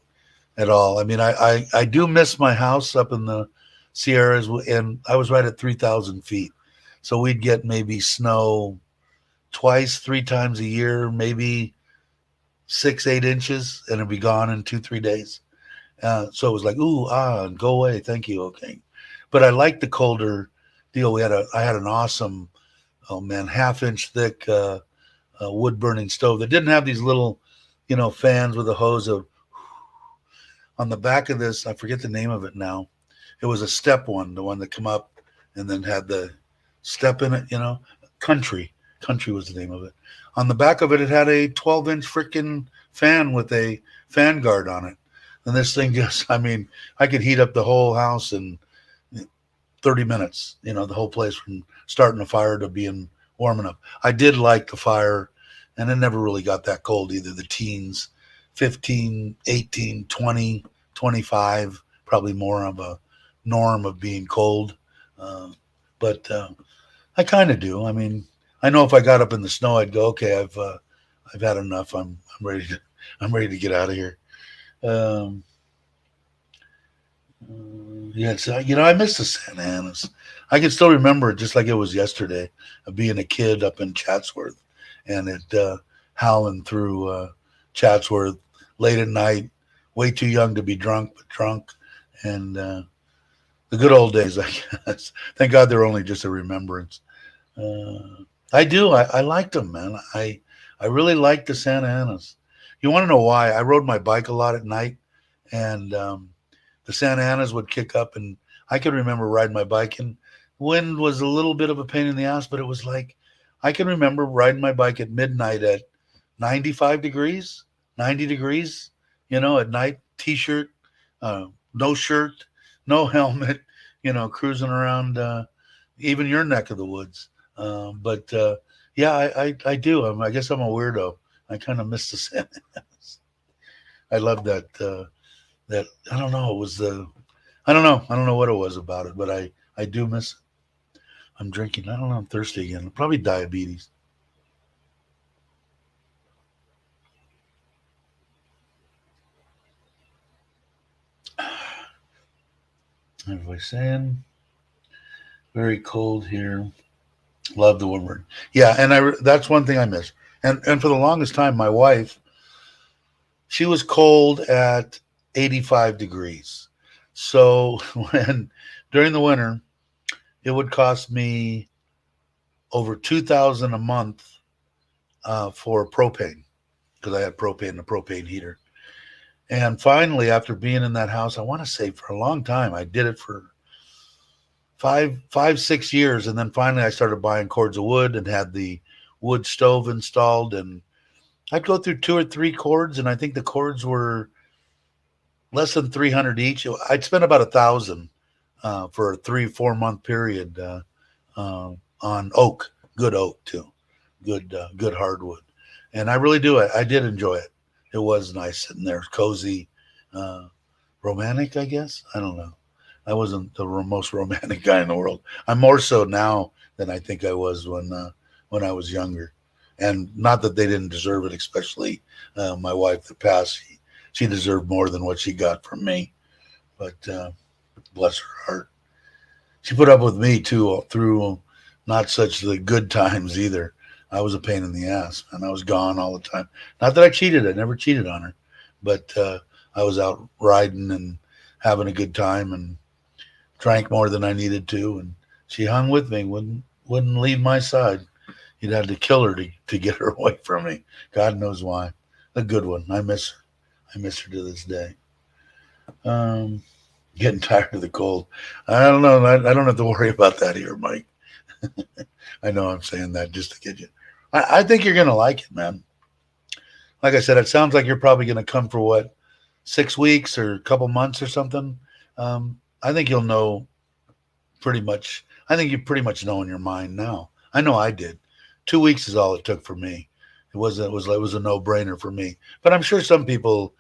at all. I mean, I do miss my house up in the Sierras, and I was right at 3,000 feet. So we'd get maybe snow 3 times a year, maybe 6-8 inches, and it'd be gone in 2-3 days. So it was like, and go away, thank you, okay. But I liked the colder deal. I had an awesome, 1/2 inch thick wood burning stove that didn't have these little, fans with a hose on the back of this. I forget the name of it now. It was a step one, the one that come up and then had the step in it, Country was the name of it. On the back of it, it had a 12-inch freaking fan with a fan guard on it. And this thing I could heat up the whole house in 30 minutes, the whole place from starting a fire to being warm enough. I did like the fire, and it never really got that cold either. The teens, 15, 18, 20, 25, probably more of a norm of being cold. But I kind of do. I mean, I know if I got up in the snow, I'd go, okay, I've had enough. I'm ready to get out of here. Yeah, so, I miss the Santa Anas. I can still remember it just like it was yesterday, of being a kid up in Chatsworth, and it howling through Chatsworth late at night, way too young to be drunk, but drunk, and the good old days, I guess. Thank God they're only just a remembrance. I do. I liked them, man. I really liked the Santa Anas. You want to know why? I rode my bike a lot at night, and the Santa Anas would kick up, and I could remember riding my bike, and wind was a little bit of a pain in the ass, but it was like I can remember riding my bike at midnight at 95 degrees, 90 degrees, at night, t-shirt, no shirt, no helmet, cruising around, even your neck of the woods. But yeah, I do. I guess I'm a weirdo. I kind of miss the Santa Anas. I love that. That I don't know. It was the I don't know. I don't know what it was about it, but I do miss it. I'm drinking. I don't know. I'm thirsty again. Probably diabetes. What was I saying? Very cold here. Love the Woodward. Yeah, and that's one thing I miss. And for the longest time, my wife, she was cold at 85 degrees. So when during the winter, it would cost me over 2,000 a month for propane because I had propane, the propane heater. And finally, after being in that house, I want to say for a long time, I did it for 6 years, and then finally I started buying cords of wood and had the wood stove installed, and I'd go through 2 or 3 cords, and I think the cords were less than 300 each. I'd spend about 1,000 for a 3-4 month period on good oak too, good hardwood, and I really do. I did enjoy it. It was nice sitting there, cozy, romantic, I guess. I don't know. I wasn't the most romantic guy in the world. I'm more so now than I think I was when I was younger. And not that they didn't deserve it, especially my wife that passed. She deserved more than what she got from me. But bless her heart. She put up with me too through not such the good times either. I was a pain in the ass, and I was gone all the time. Not that I cheated. I never cheated on her. But I was out riding and having a good time and drank more than I needed to. And she hung with me, wouldn't leave my side. You'd had to kill her to get her away from me. God knows why. A good one. I miss her. I miss her to this day. Getting tired of the cold. I don't know. I don't have to worry about that here, Mike. I know I'm saying that just to get you. I think you're going to like it, man. Like I said, it sounds like you're probably going to come for what, 6 weeks or a couple months or something. I think you'll know pretty much. I think you pretty much know in your mind now. I know I did. 2 weeks is all it took for me. It was a no-brainer for me. But I'm sure some people,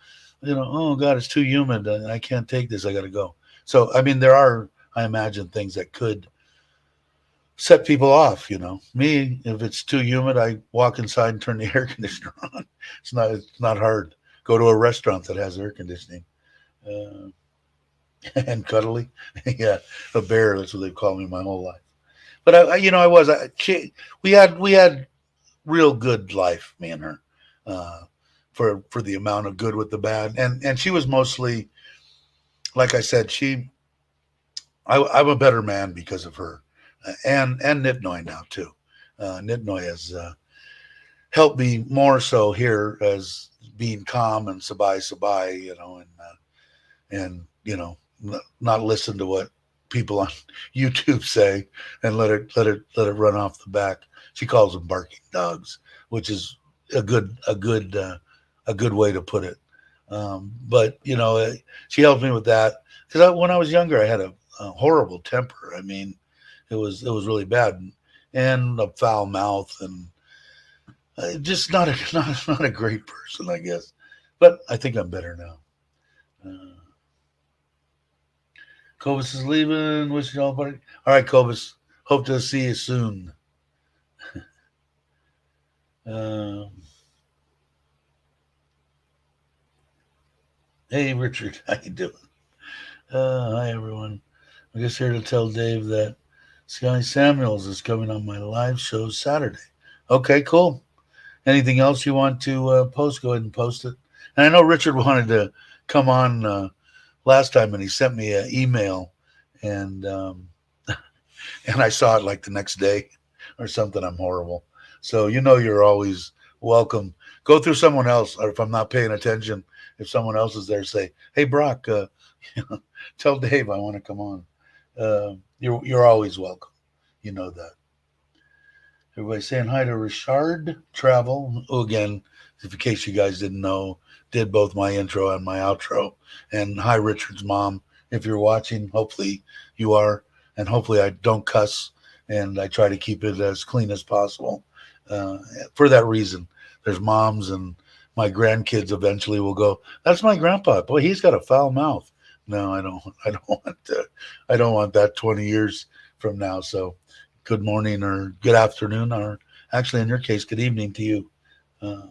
oh God, it's too humid. I can't take this. I got to go. So I mean, there are, I imagine, things that could set people off. Me, if it's too humid, I walk inside and turn the air conditioner on. It's not hard. Go to a restaurant that has air conditioning. And cuddly, yeah, a bear. That's what they've called me my whole life. But we had real good life, me and her, for the amount of good with the bad, and she was mostly, like I said, I'm a better man because of her, and Nitnoy now too. Nitnoy has helped me more so here as being calm and sabai, and not listen to what people on YouTube say and let it run off the back. She calls them barking dogs, which is a good way to put it. But she helped me with that because when I was younger, I had a horrible temper. I mean, it was really bad, and a foul mouth, and just not a great person, I guess. But I think I'm better now. Cobus is leaving. Wishing you all buddy. All right, Cobus. Hope to see you soon. Hey, Richard. How you doing? Hi, everyone. I'm just here to tell Dave that Sky Samuels is coming on my live show Saturday. Okay, cool. Anything else you want to post? Go ahead and post it. And I know Richard wanted to come on last time, and he sent me an email, and and I saw it like the next day or something. I'm horrible. So you're always welcome. Go through someone else, or if I'm not paying attention, if someone else is there, say, "Hey, Brock, Tell Dave I want to come on. You're always welcome. You know that. Everybody saying hi to Richard Travel, who again, in case you guys didn't know, did both my intro and my outro. And hi, Richard's mom. If you're watching, hopefully you are. And hopefully I don't cuss and I try to keep it as clean as possible. Uh, for that reason, there's moms and my grandkids eventually will go, that's my grandpa. Boy, he's got a foul mouth. No, I don't. I don't want to. I don't want that 20 years from now. So good morning or good afternoon, or actually, in your case, good evening to you. Uh,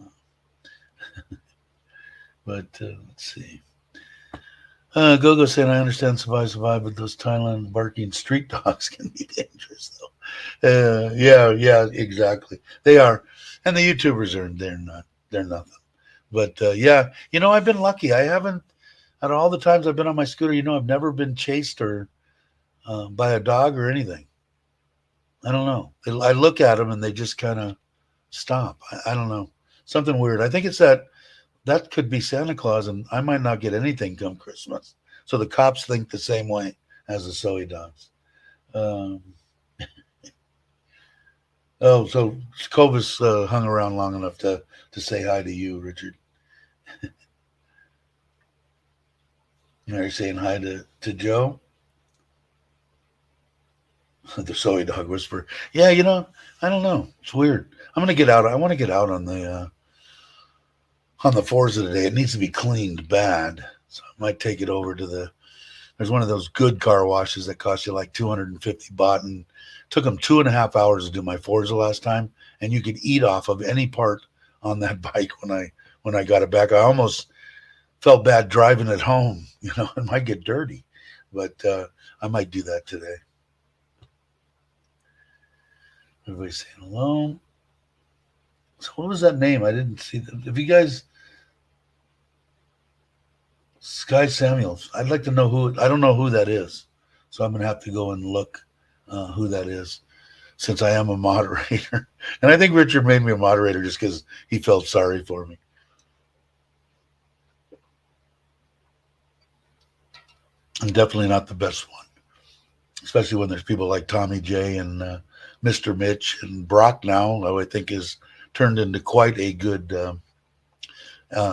but let's see. Gogo saying, I understand survive, but those Thailand barking street dogs can be dangerous, though. Yeah, exactly. They are. And the YouTubers are, they're nothing. But yeah, I've been lucky. I haven't, out of all the times I've been on my scooter, I've never been chased or by a dog or anything. I don't know. I look at them and they just kind of stop. I don't know. Something weird. I think it's that could be Santa Claus, and I might not get anything come Christmas. So the cops think the same way as the soy dogs. Um, so Cobus hung around long enough to say hi to you, Richard. Are you saying hi to Joe? The soy dog whisperer. Yeah, I don't know. It's weird. I'm gonna get out. I want to get out on the Forza today. It needs to be cleaned bad, so I might take it over to There's one of those good car washes that cost you like 250 baht, and took them 2.5 hours to do my Forza last time, and you could eat off of any part on that bike when I got it back. I almost felt bad driving it home. It might get dirty, but I might do that today. Everybody's saying hello. So what was that name? I didn't see that. If you guys, Sky Samuels, I'd like to know who. I don't know who that is, so I'm gonna have to go and look who that is, since I am a moderator. And I think Richard made me a moderator just because he felt sorry for me. I'm definitely not the best one, especially when there's people like Tommy J and Mr. Mitch and Brock now, who I think is turned into quite a good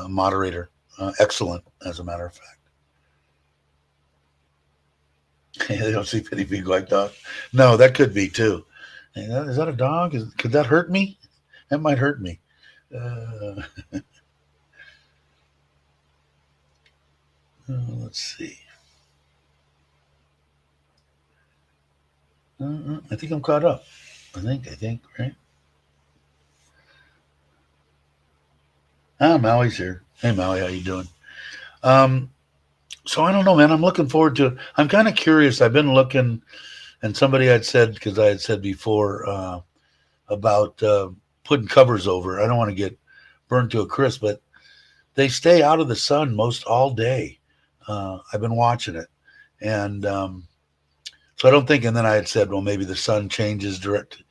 moderator. Excellent, as a matter of fact. They don't see pity big like dog. No, that could be too. Is that a dog? Could that hurt me? That might hurt me. Uh, let's see. I think I'm caught up. I think, right? Maui's here. Hey, Maui, how you doing? Um, so I don't know, man. I'm looking forward to. I'm kind of curious. I've been looking, and somebody had said, because I had said before about putting covers over. I don't want to get burned to a crisp, but they stay out of the sun most all day. I've been watching it, and so I don't think. And then I had said, well, maybe the sun changes direct.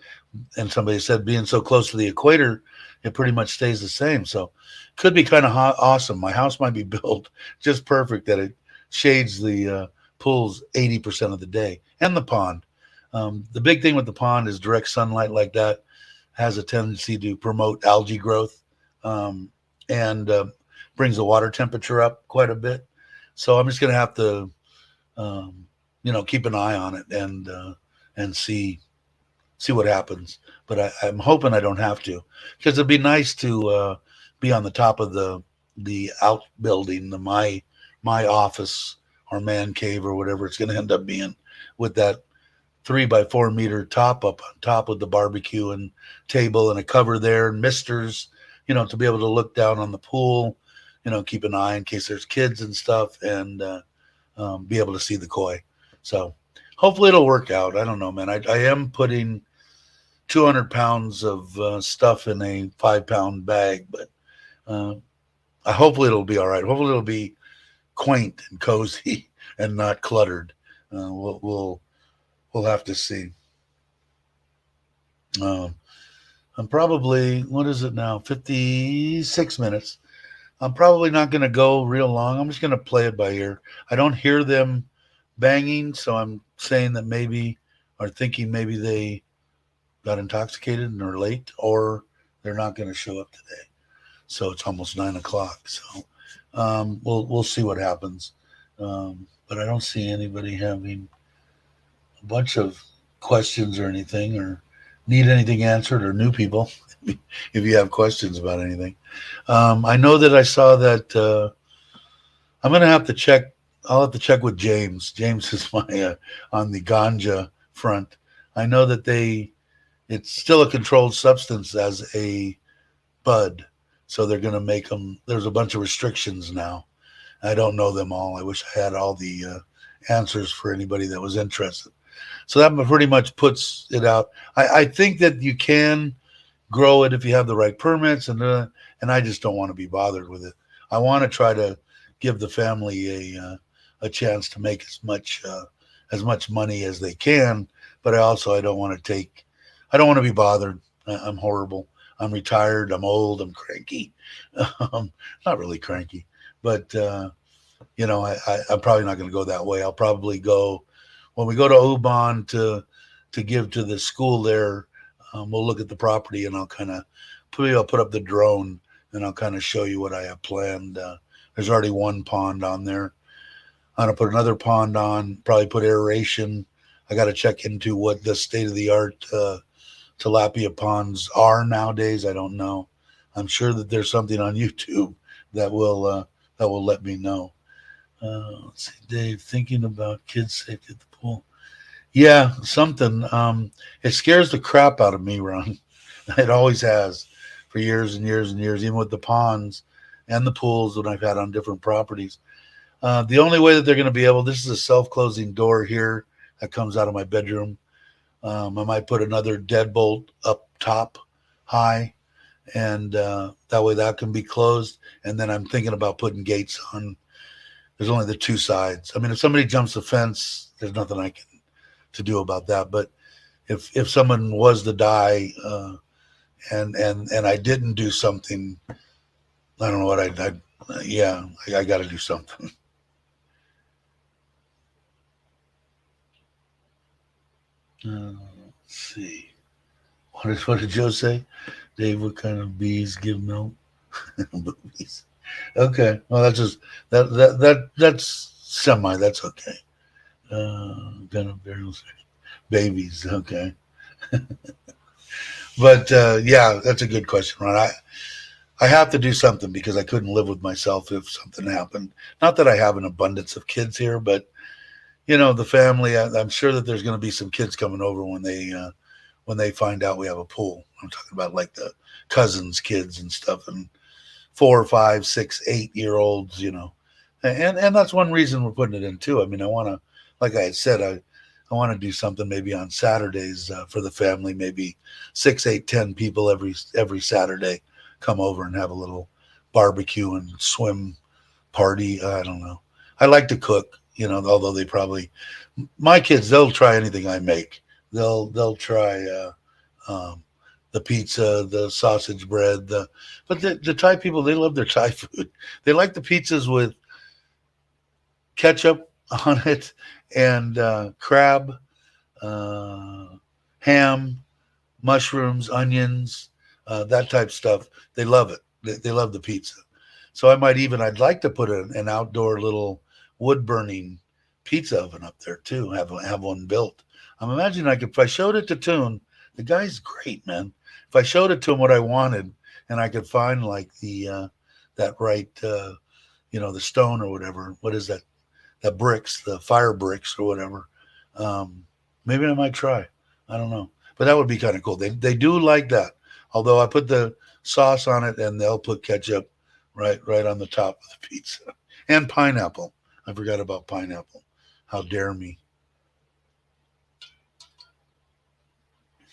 And somebody said, being so close to the equator, it pretty much stays the same. So could be kind of awesome. My house might be built just perfect that it shades the pools 80% of the day, and the pond. The big thing with the pond is direct sunlight like that has a tendency to promote algae growth, and brings the water temperature up quite a bit. So I'm just going to have to, keep an eye on it and see what happens. But I'm hoping I don't have to, because it'd be nice to be on the top of the outbuilding, my office or man cave or whatever it's going to end up being, with that 3 by 4 meter top up on top with the barbecue and table and a cover there and misters, to be able to look down on the pool, keep an eye in case there's kids and stuff, and be able to see the koi. So hopefully it'll work out. I don't know, man. I am putting 200 pounds of stuff in a 5 pound bag, but uh, hopefully it'll be all right. Hopefully it'll be quaint and cozy and not cluttered. We'll have to see. I'm probably, what is it now? 56 minutes. I'm probably not going to go real long. I'm just going to play it by ear. I don't hear them banging, so I'm saying that maybe, or thinking maybe they got intoxicated and are late, or they're not going to show up today. So it's almost 9 o'clock. So we'll see what happens. But I don't see anybody having a bunch of questions or anything, or need anything answered, or new people. If you have questions about anything, I know that I saw that. I'm gonna have to check. I'll have to check with James. James is my on the ganja front. I know that it's still a controlled substance as a bud, so they're going to make them. There's a bunch of restrictions now. I don't know them all. I wish I had all the answers for anybody that was interested. So that pretty much puts it out. I think that you can grow it if you have the right permits, and I just don't want to be bothered with it. I want to try to give the family a chance to make as much money as they can, but I don't want to take. I don't want to be bothered. I'm horrible. I'm retired. I'm old. I'm cranky. Not really cranky, but I'm probably not going to go that way. I'll probably go when we go to Oban to give to the school there. We'll look at the property, and I'll put up the drone, and I'll kind of show you what I have planned. There's already one pond on there. I'm gonna put another pond on. Probably put aeration. I got to check into what the state of the art tilapia ponds are nowadays. I don't know. I'm sure that there's something on YouTube that will let me know. Let's see, Dave, thinking about kids safety at the pool. Yeah, something. It scares the crap out of me, Ron. It always has for years and years and years, even with the ponds and the pools that I've had on different properties. The only way that they're going to be able, this is a self-closing door here that comes out of my bedroom. I might put another deadbolt up top high, and that way that can be closed. And then I'm thinking about putting gates on. There's only the two sides. I mean, if somebody jumps the fence, there's nothing I can to do about that. But if someone was to die, and I didn't do something, I don't know what I got to do something. Let's see. What did Joe say? Dave, what kind of bees give milk? Boobies. Okay. Well, that's semi. That's okay. Kind of barrels, babies. Okay. But yeah, that's a good question, Ron. I have to do something because I couldn't live with myself if something happened. Not that I have an abundance of kids here, but the family. I'm sure that there's going to be some kids coming over when they find out we have a pool. I'm talking about like the cousins' kids and stuff, and 4, 5, 6, 8-year-olds. And that's one reason we're putting it in too. I mean, I want to, like I had said, I want to do something maybe on Saturdays for the family. Maybe 6, 8, 10 people every Saturday come over and have a little barbecue and swim party. I don't know. I like to cook, although my kids, they'll try anything I make. They'll try the pizza, the sausage bread, but the Thai people, they love their Thai food. They like the pizzas with ketchup on it and crab, ham, mushrooms, onions, that type stuff. They love it. They love the pizza. So I'd like to put an outdoor little wood burning pizza oven up there too. Have one built. I'm imagining if I showed it to Toon, the guy's great, man. If I showed it to him what I wanted, and I could find like that right, the stone or whatever. What is that? That bricks, the fire bricks or whatever. Maybe I might try. I don't know, but that would be kind of cool. They do like that. Although I put the sauce on it, and they'll put ketchup right on the top of the pizza, and pineapple. I forgot about pineapple. How dare me? I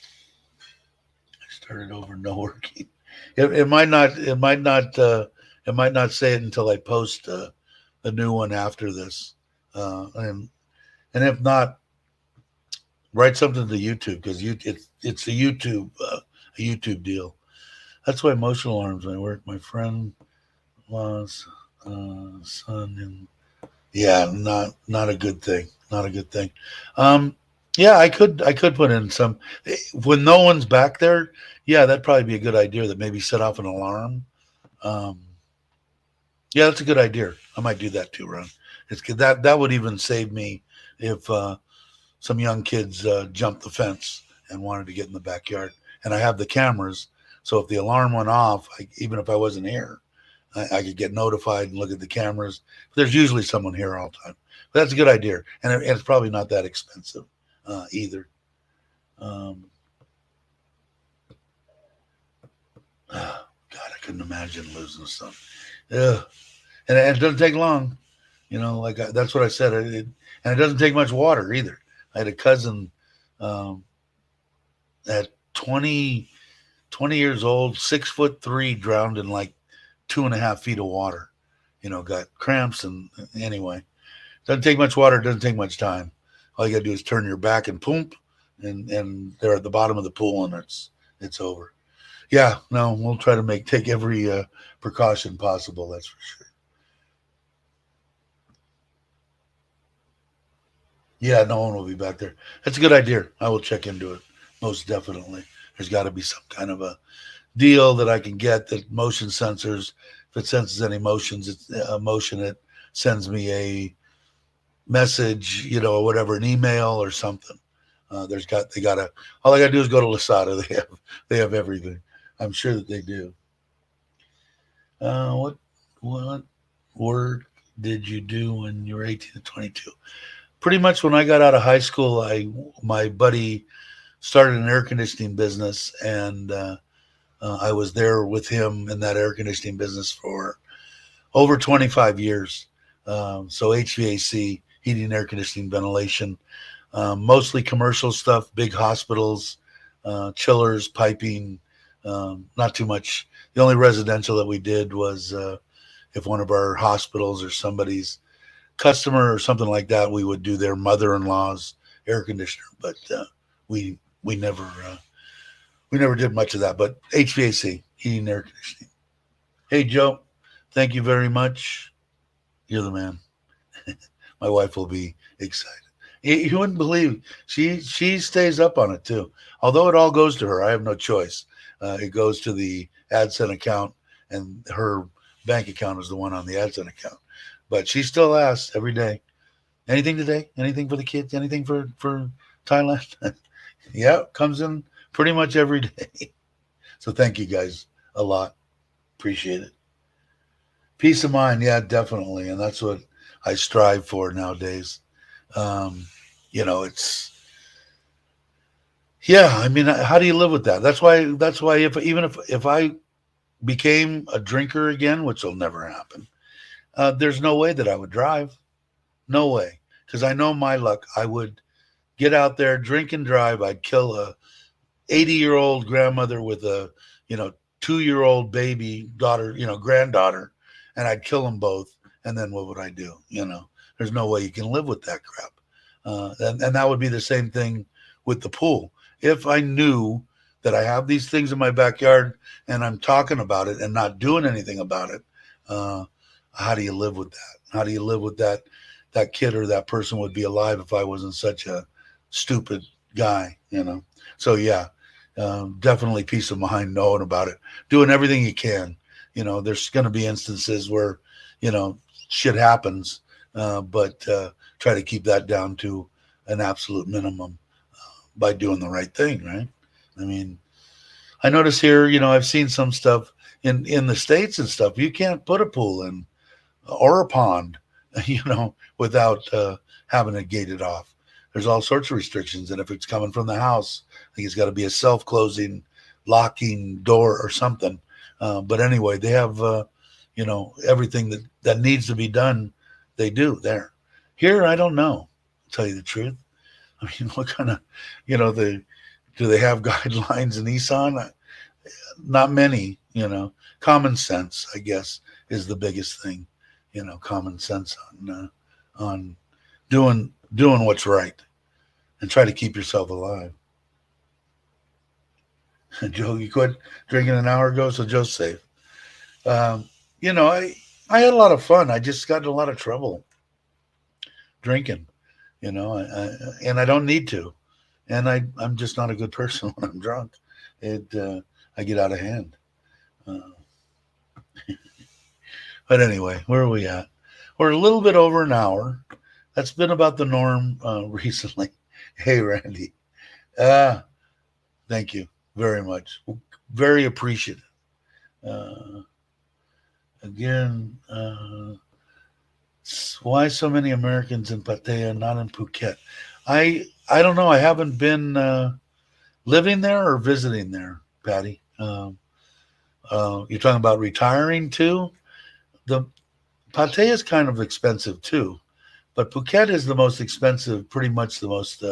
started over, no working. It might not. It might not. It might not say it until I post a new one after this. And if not, write something to YouTube because it's a YouTube deal. That's why emotional alarms might work. My friend was son in. Yeah, not a good thing. Not a good thing. Um, yeah, I could put in some when no one's back there. Yeah, that'd probably be a good idea. That maybe set off an alarm. Um, yeah, that's a good idea. I might do that too, Ron. It's good. That would even save me if some young kids jumped the fence and wanted to get in the backyard. And I have the cameras, so if the alarm went off, even if I wasn't here, I could get notified and look at the cameras. There's usually someone here all the time. But that's a good idea, and it's probably not that expensive either. Um, God, I couldn't imagine losing son. Yeah, and it doesn't take long. Like that's what I said. And it doesn't take much water either. I had a cousin um, at 20 years old, 6'3", drowned in like 2.5 feet of water. Got cramps and anyway, doesn't take much water. Doesn't take much time. All you got to do is turn your back and poop, and they're at the bottom of the pool, and it's over. Yeah, no, we'll try to take every precaution possible. That's for sure. Yeah, no one will be back there. That's a good idea. I will check into it most definitely. There's got to be some kind of a deal that I can get that motion sensors. If it senses any motions, it's motion. It sends me a message, or whatever, an email or something. They gotta. All I gotta do is go to Lasada. They have everything. I'm sure that they do. What work did you do when you were 18 to 22? Pretty much when I got out of high school, my buddy started an air conditioning business, and I was there with him in that air conditioning business for over 25 years. So HVAC, heating, air conditioning, ventilation, mostly commercial stuff, big hospitals, chillers, piping, not too much. The only residential that we did was if one of our hospitals or somebody's customer or something like that, we would do their mother-in-law's air conditioner. But we never did much of that. But HVAC, heating, and air conditioning. Hey Joe, thank you very much. You're the man. My wife will be excited. You wouldn't believe she stays up on it too. Although it all goes to her, I have no choice. It goes to the AdSense account, and her bank account is the one on the AdSense account. But she still asks every day, "Anything today? Anything for the kids? Anything for Thailand?" Yeah, comes in pretty much every day. So thank you guys a lot. Appreciate it. Peace of mind, yeah, definitely, and that's what I strive for nowadays. Um, it's yeah. I mean, how do you live with that? That's why if I became a drinker again, which will never happen, there's no way that I would drive. No way, because I know my luck. I would get out there, drink and drive. I'd kill a 80-year-old grandmother with a 2-year-old baby daughter, granddaughter, and I'd kill them both. And then what would I do? There's no way you can live with that crap. And that would be the same thing with the pool. If I knew that I have these things in my backyard and I'm talking about it and not doing anything about it, uh, how do you live with that? How do you live with that? That kid or that person would be alive if I wasn't such a stupid guy. So yeah, definitely peace of mind knowing about it, doing everything you can. There's going to be instances where you know shit happens, but try to keep that down to an absolute minimum by doing the right thing. Right? I mean, I notice here, I've seen some stuff in the states and stuff. You can't put a pool in or a pond, without having it gated off. There's all sorts of restrictions, and if it's coming from the house, I think it's got to be a self-closing, locking door or something. But anyway, they have everything that needs to be done. They do there. Here, I don't know. To tell you the truth, I mean, what kind of do they have guidelines in Nissan? Not many. Common sense, I guess, is the biggest thing. Common sense on doing what's right and try to keep yourself alive. Joe, you quit drinking an hour ago, so Joe's safe. Um, you know, I had a lot of fun. I just got in a lot of trouble drinking, you know, and I don't need to. And I'm just not a good person when I'm drunk. I get out of hand. Uh, but anyway, where are we at? We're a little bit over an hour. That's been about the norm recently. Hey, Randy. Ah, thank you very much. Very appreciative. Uh, again, why so many Americans in Pattaya, not in Phuket? I don't know. I haven't been living there or visiting there, Patty. You're talking about retiring too. The Pattaya is kind of expensive too, but Phuket is the most expensive, pretty much the most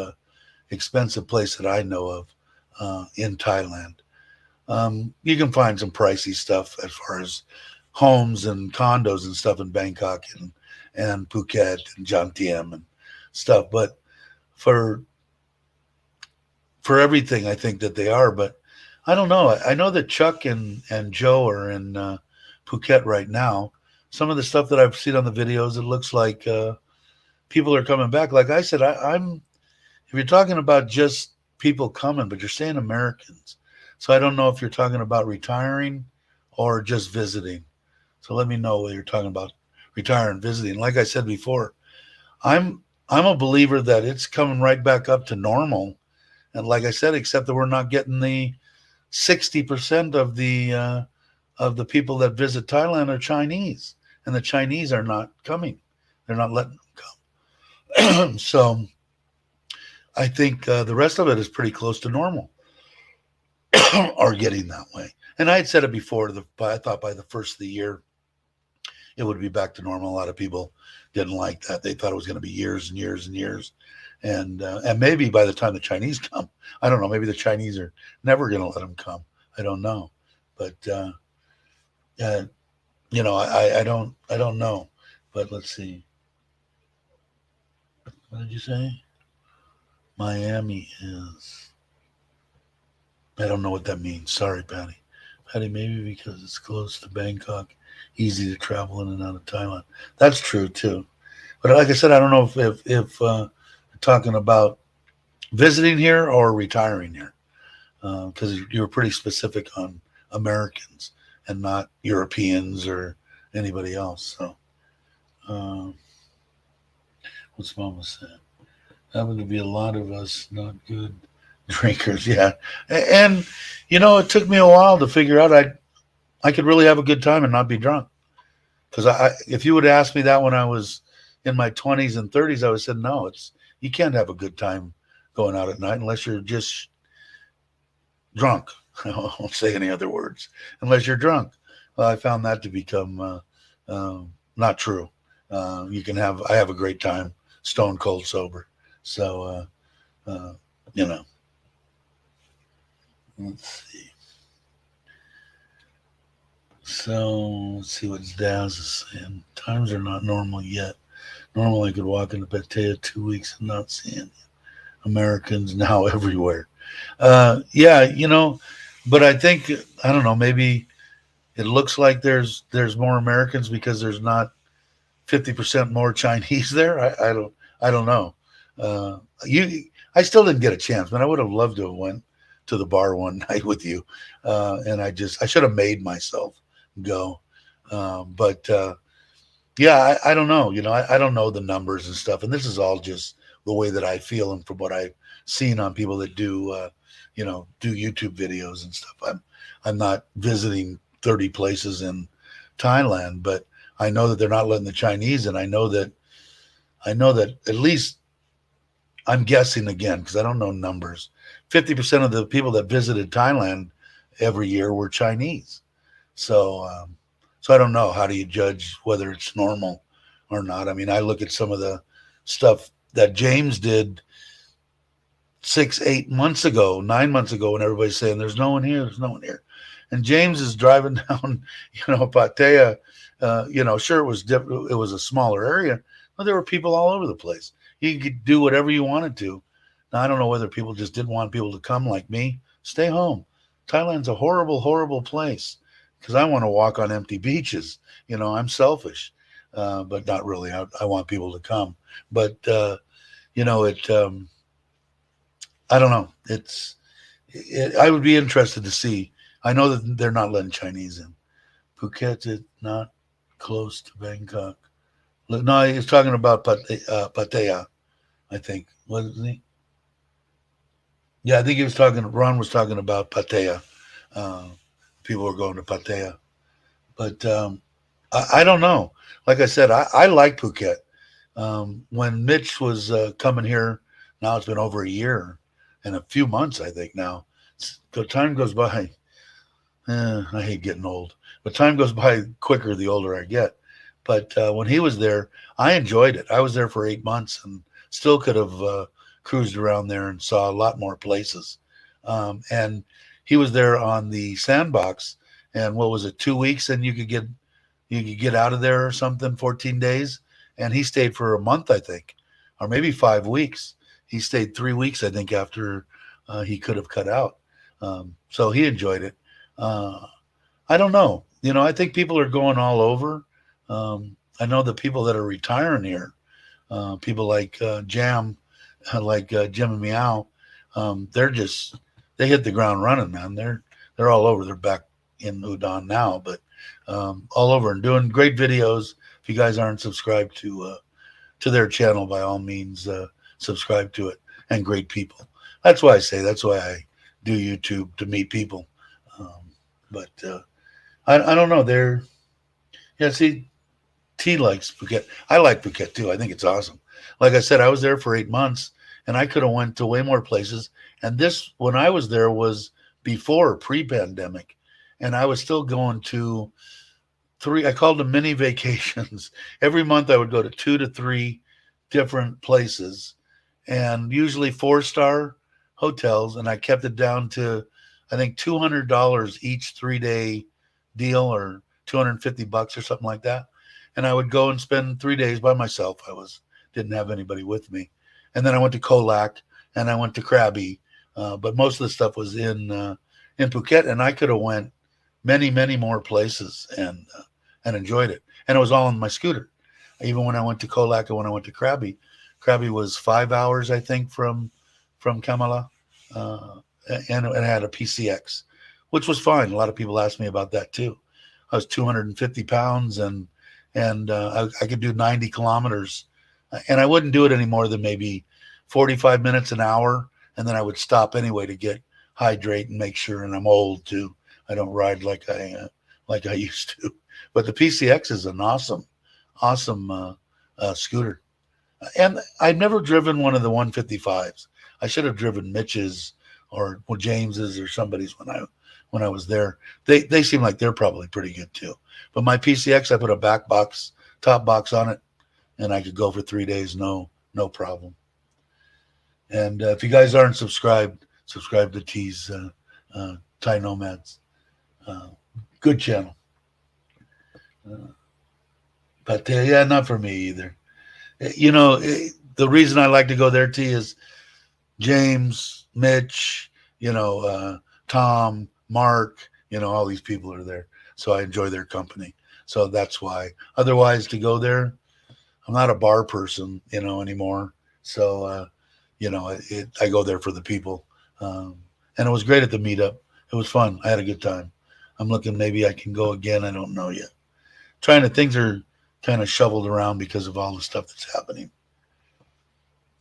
expensive place that I know of in Thailand. You can find some pricey stuff as far as homes and condos and stuff in Bangkok and Phuket and Jantiem and stuff, but for everything, I think that they are. But I don't know. I know that Chuck and Joe are in Phuket right now. Some of the stuff that I've seen on the videos, it looks like people are coming back. Like I said, I'm if you're talking about just people coming, but you're saying Americans. So I don't know if you're talking about retiring or just visiting. So let me know whether you're talking about retiring, visiting. Like I said before, I'm a believer that it's coming right back up to normal. And like I said, except that we're not getting the 60% of the people that visit Thailand are Chinese, and the Chinese are not coming. They're not letting them come. So I think the rest of it is pretty close to normal, or getting that way. And I had said it before. I thought by the first of the year it would be back to normal. A lot of people didn't like that. They thought it was going to be years and years and years. And maybe by the time the Chinese come, I don't know. Maybe the Chinese are never going to let them come. I don't know, but you know, I don't know. But let's see. What did you say? Miami is. I don't know what that means. Sorry, Patty. Patty, maybe because it's close to Bangkok, easy to travel in and out of Thailand. That's true too. But like I said, I don't know if talking about visiting here or retiring here, because you were pretty specific on Americans and not Europeans or anybody else. So, what's Mama said? Happen to be a lot of us not good drinkers. Yeah, and you know, it took me a while to figure out I could really have a good time and not be drunk. Because if you would ask me that when I was in my 20s and 30s, I would have said no. You can't have a good time going out at night unless you're just drunk. I won't say any other words. Unless you're drunk. Well, I found that to become not true. I have a great time stone cold sober. So, you know, let's see. So let's see what Daz is saying. Times are not normal yet. Normally, I could walk into Pattaya 2 weeks and not see any Americans now everywhere. Yeah, you know, but I think I don't know. Maybe it looks like there's more Americans because there's not 50% more Chinese there. I don't know. I still didn't get a chance, but I would have loved to have went to the bar one night with you, and I should have made myself go. But yeah, I don't know. You know, I don't know the numbers and stuff, and this is all just the way that I feel and from what I've seen on people that do, do YouTube videos and stuff. I'm not visiting 30 places in Thailand, but I know that they're not letting the Chinese in. I know that at least I'm guessing again because I don't know numbers. 50% of the people that visited Thailand every year were Chinese. So I don't know. How do you judge whether it's normal or not? I mean, I look at some of the stuff that James did 6, 8 months ago, 9 months ago, when everybody's saying there's no one here, there's no one here. And James is driving down, Pattaya. Sure, it was a smaller area, but there were people all over the place. You could do whatever you wanted to. Now, I don't know whether people just didn't want people to come like me. Stay home. Thailand's a horrible, horrible place. because I want to walk on empty beaches. I'm selfish, but not really. I want people to come, but it. I don't know. I would be interested to see. I know that they're not letting Chinese in. Phuket is not close to Bangkok. No, he's talking about Pattaya, I think. Wasn't he? Yeah, I think he was talking. Ron was talking about Pattaya. Uh, People were going to Pattaya, but I don't know. Like I said, I like Phuket. When Mitch was coming here, now it's been over a year and a few months, I think now. The time goes by. I hate getting old, but time goes by quicker the older I get. But when he was there, I enjoyed it. I was there for 8 months and still could have cruised around there and saw a lot more places. And he was there on the sandbox, and what was it, 2 weeks, and you could get out of there or something, 14 days. And he stayed for a month, I think, or maybe 5 weeks. He stayed 3 weeks, I think, after he could have cut out. So he enjoyed it. Uh, I don't know. I think people are going all over. I know the people that are retiring here, people like Jam, like Jim and Meow, they hit the ground running, man. They're all over. They're back in Udon now, but all over and doing great videos. If you guys aren't subscribed to their channel, by all means, subscribe to it. And great people. That's why I do YouTube, to meet people. But I don't know. See, T likes Phuket. I like Phuket too. I think it's awesome. Like I said, I was there for 8 months, and I could have went to way more places. And this, when I was there, was before pre-pandemic, and I was still going to three. I called them mini vacations. Every month, I would go to 2 to 3 different places, and usually 4-star hotels. And I kept it down to, I think, $200 each 3-day deal, or $250 or something like that. And I would go and spend 3 days by myself. Didn't have anybody with me. And then I went to Koh Lak and I went to Krabi, but most of the stuff was in Phuket. And I could have went many, many more places and enjoyed it. And it was all on my scooter. Even when I went to Koh Lak and when I went to Krabi, Krabi was 5 hours, I think, from Kamala, and it had a PCX, which was fine. A lot of people asked me about that too. I was 250 pounds, and I could do 90 kilometers, and I wouldn't do it any more than maybe 45 minutes, an hour, and then I would stop anyway to hydrate and make sure. And I'm old too. I don't ride like I used to. But the PCX is an awesome scooter. And I've never driven one of the 155s. I should have driven Mitch's or James's or somebody's when I was there. They seem like they're probably pretty good too. But my PCX, I put a top box on it, and I could go for 3 days, no problem. And if you guys aren't subscribed, subscribe to T's Thai Nomads. Good channel. But yeah, not for me either. The reason I like to go there, T, is James, Mitch, Tom, Mark, all these people are there. So I enjoy their company. So that's why. Otherwise, to go there, I'm not a bar person, anymore. So, I go there for the people. And it was great at the meetup. It was fun. I had a good time. I'm looking, maybe I can go again. I don't know yet. Things are kind of shoveled around because of all the stuff that's happening.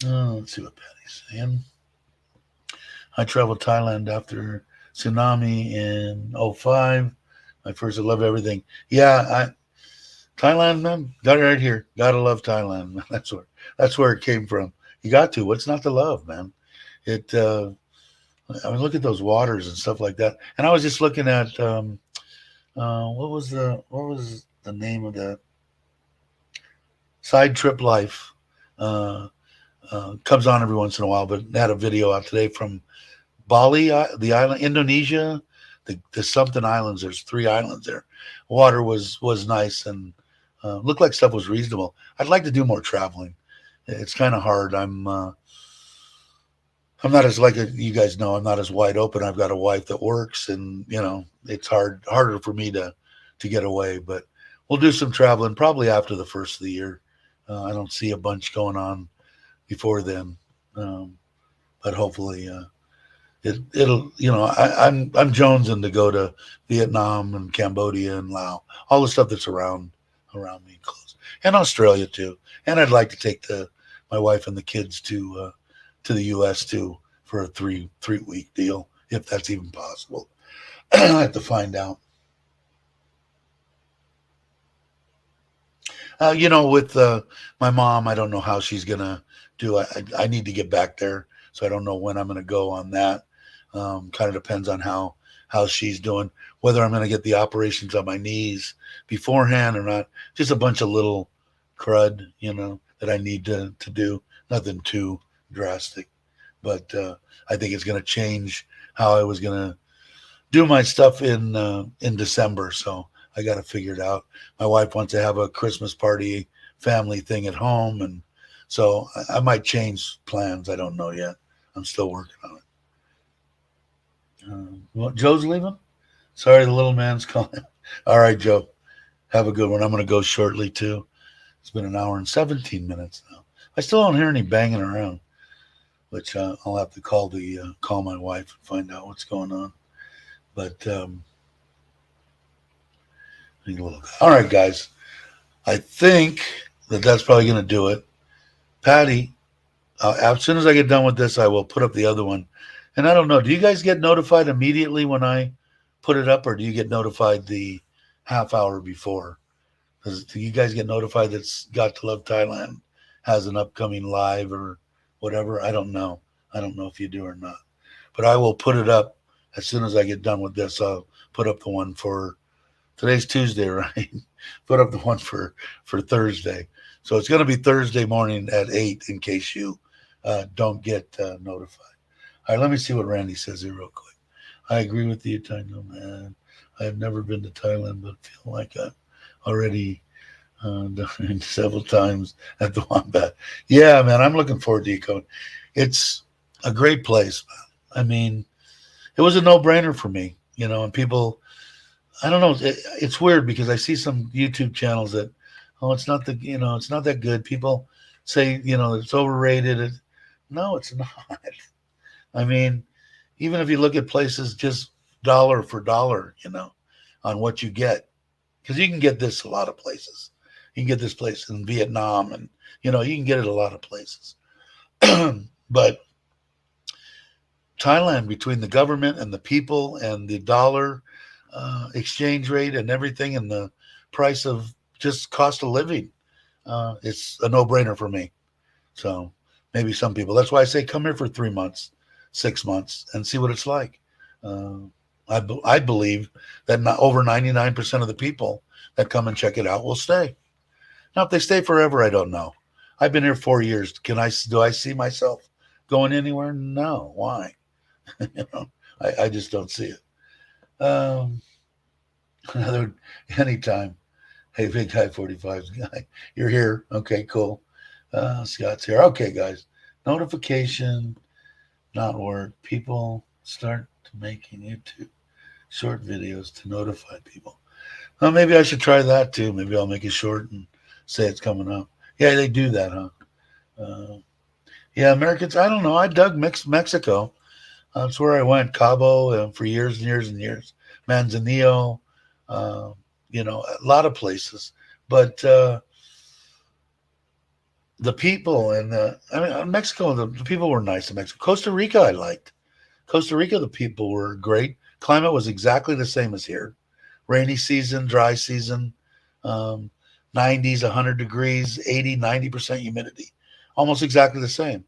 Let's see what Patty's saying. I traveled Thailand after tsunami in 2005. My first, I love everything. Yeah, Thailand, man, got it right here. Gotta love Thailand, man. That's where it came from. You got to. What's not to love, man? Look at those waters and stuff like that. And I was just looking at what was the name of that? Side Trip Life. Comes on every once in a while, but had a video out today from Bali, the island, Indonesia, the something islands. There's 3 islands there. Water was nice and looked like stuff was reasonable. I'd like to do more traveling. It's kind of hard. I'm not as you guys know, I'm not as wide open. I've got a wife that works, and it's harder for me to get away. But we'll do some traveling probably after the first of the year. I don't see a bunch going on before then, um, but hopefully it'll I'm jonesing to go to Vietnam and Cambodia and Laos, all the stuff that's around me close, and Australia too. And I'd like to take my wife and the kids to the U.S. too for a three-week deal, if that's even possible. I have to find out. With my mom, I don't know how she's gonna do. I need to get back there, so I don't know when I'm gonna go on that. Kind of depends on how she's doing, whether I'm gonna get the operations on my knees beforehand or not. Just a bunch of little crud, that I need to do. Nothing too drastic, but I think it's gonna change how I was gonna do my stuff in December. So I got to figure it out. My wife wants to have a Christmas party, family thing at home, and so I might change plans. I don't know yet. I'm still working on it. Well, Joe's leaving. Sorry, the little man's calling. All right, Joe. Have a good one. I'm going to go shortly too. It's been an hour and 17 minutes now. I still don't hear any banging around, which I'll have to call my wife and find out what's going on. But all right, guys. I think that's probably going to do it. Patty, as soon as I get done with this, I will put up the other one. And I don't know, do you guys get notified immediately when I put it up, or do you get notified the half hour before? Do you guys get notified that's Got to Love Thailand has an upcoming live or whatever? I don't know. I don't know if you do or not. But I will put it up as soon as I get done with this. I'll put up the one for today's Tuesday, right? Put up the one for Thursday. So it's going to be Thursday morning at 8 in case you don't get notified. All right, let me see what Randy says here real quick. I agree with you, Tango, man. I have never been to Thailand, but feel like I've already done it several times at the Wombat. Yeah, man, I'm looking forward to you going. It's a great place, man. I mean, it was a no-brainer for me, and people, I don't know, it's weird because I see some YouTube channels that, it's not it's not that good. People say, it's overrated. No, it's not. I mean, even if you look at places just dollar for dollar, on what you get, because you can get this a lot of places. You can get this place in Vietnam, and you can get it a lot of places. But Thailand, between the government and the people and the dollar exchange rate and everything, and the price of just cost of living, it's a no-brainer for me. So maybe some people. That's why I say come here for 3 months, 6 months, and see what it's like. I believe that over 99% of the people that come and check it out will stay. Now, if they stay forever, I don't know. I've been here 4 years. Do I see myself going anywhere? No. Why? I just don't see it. Another anytime. Hey, big guy 45's guy. You're here. Okay, cool. Scott's here. Okay, guys. Notification, not work. People start making YouTube short videos to notify people. Well, maybe I should try that too. Maybe I'll make it short and say it's coming up. Yeah, they do that, huh? Yeah, Americans, I don't know. I dug Mexico. That's where I went, Cabo, for years and years and years. Manzanillo, a lot of places. But the people Mexico, the people were nice in Mexico. Costa Rica, I liked. Costa Rica, the people were great. Climate was exactly the same as here. Rainy season, dry season, 90s, 100 degrees, 80, 90% humidity. Almost exactly the same.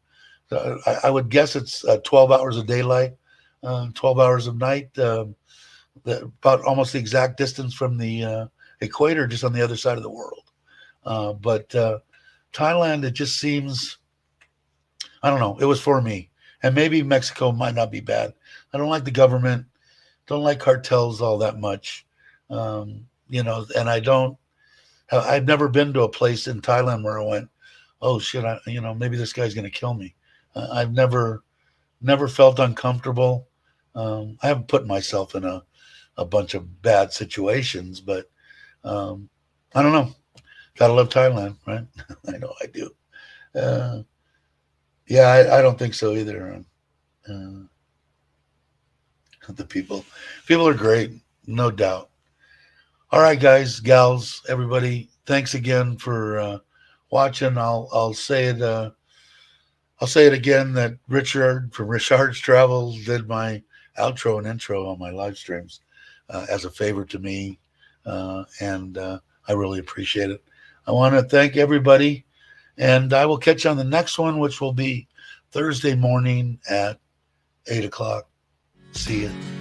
I would guess it's 12 hours of daylight, 12 hours of night, about almost the exact distance from the equator, just on the other side of the world. But Thailand, it just seems, I don't know, it was for me. And maybe Mexico might not be bad. I don't like the government, don't like cartels all that much, and I've never been to a place in Thailand where I went, oh shit, maybe this guy's going to kill me. I've never never felt uncomfortable. I haven't put myself in a bunch of bad situations, but I don't know. Gotta love Thailand, right? I know I do. Uh, yeah, I don't think so either. The people are great, no doubt. All right, guys, gals, everybody, thanks again for watching. I'll say it again that Richard from Richard's Travels did my outro and intro on my live streams as a favor to me, and I really appreciate it. I want to thank everybody, and I will catch you on the next one, which will be Thursday morning at 8 o'clock. See you.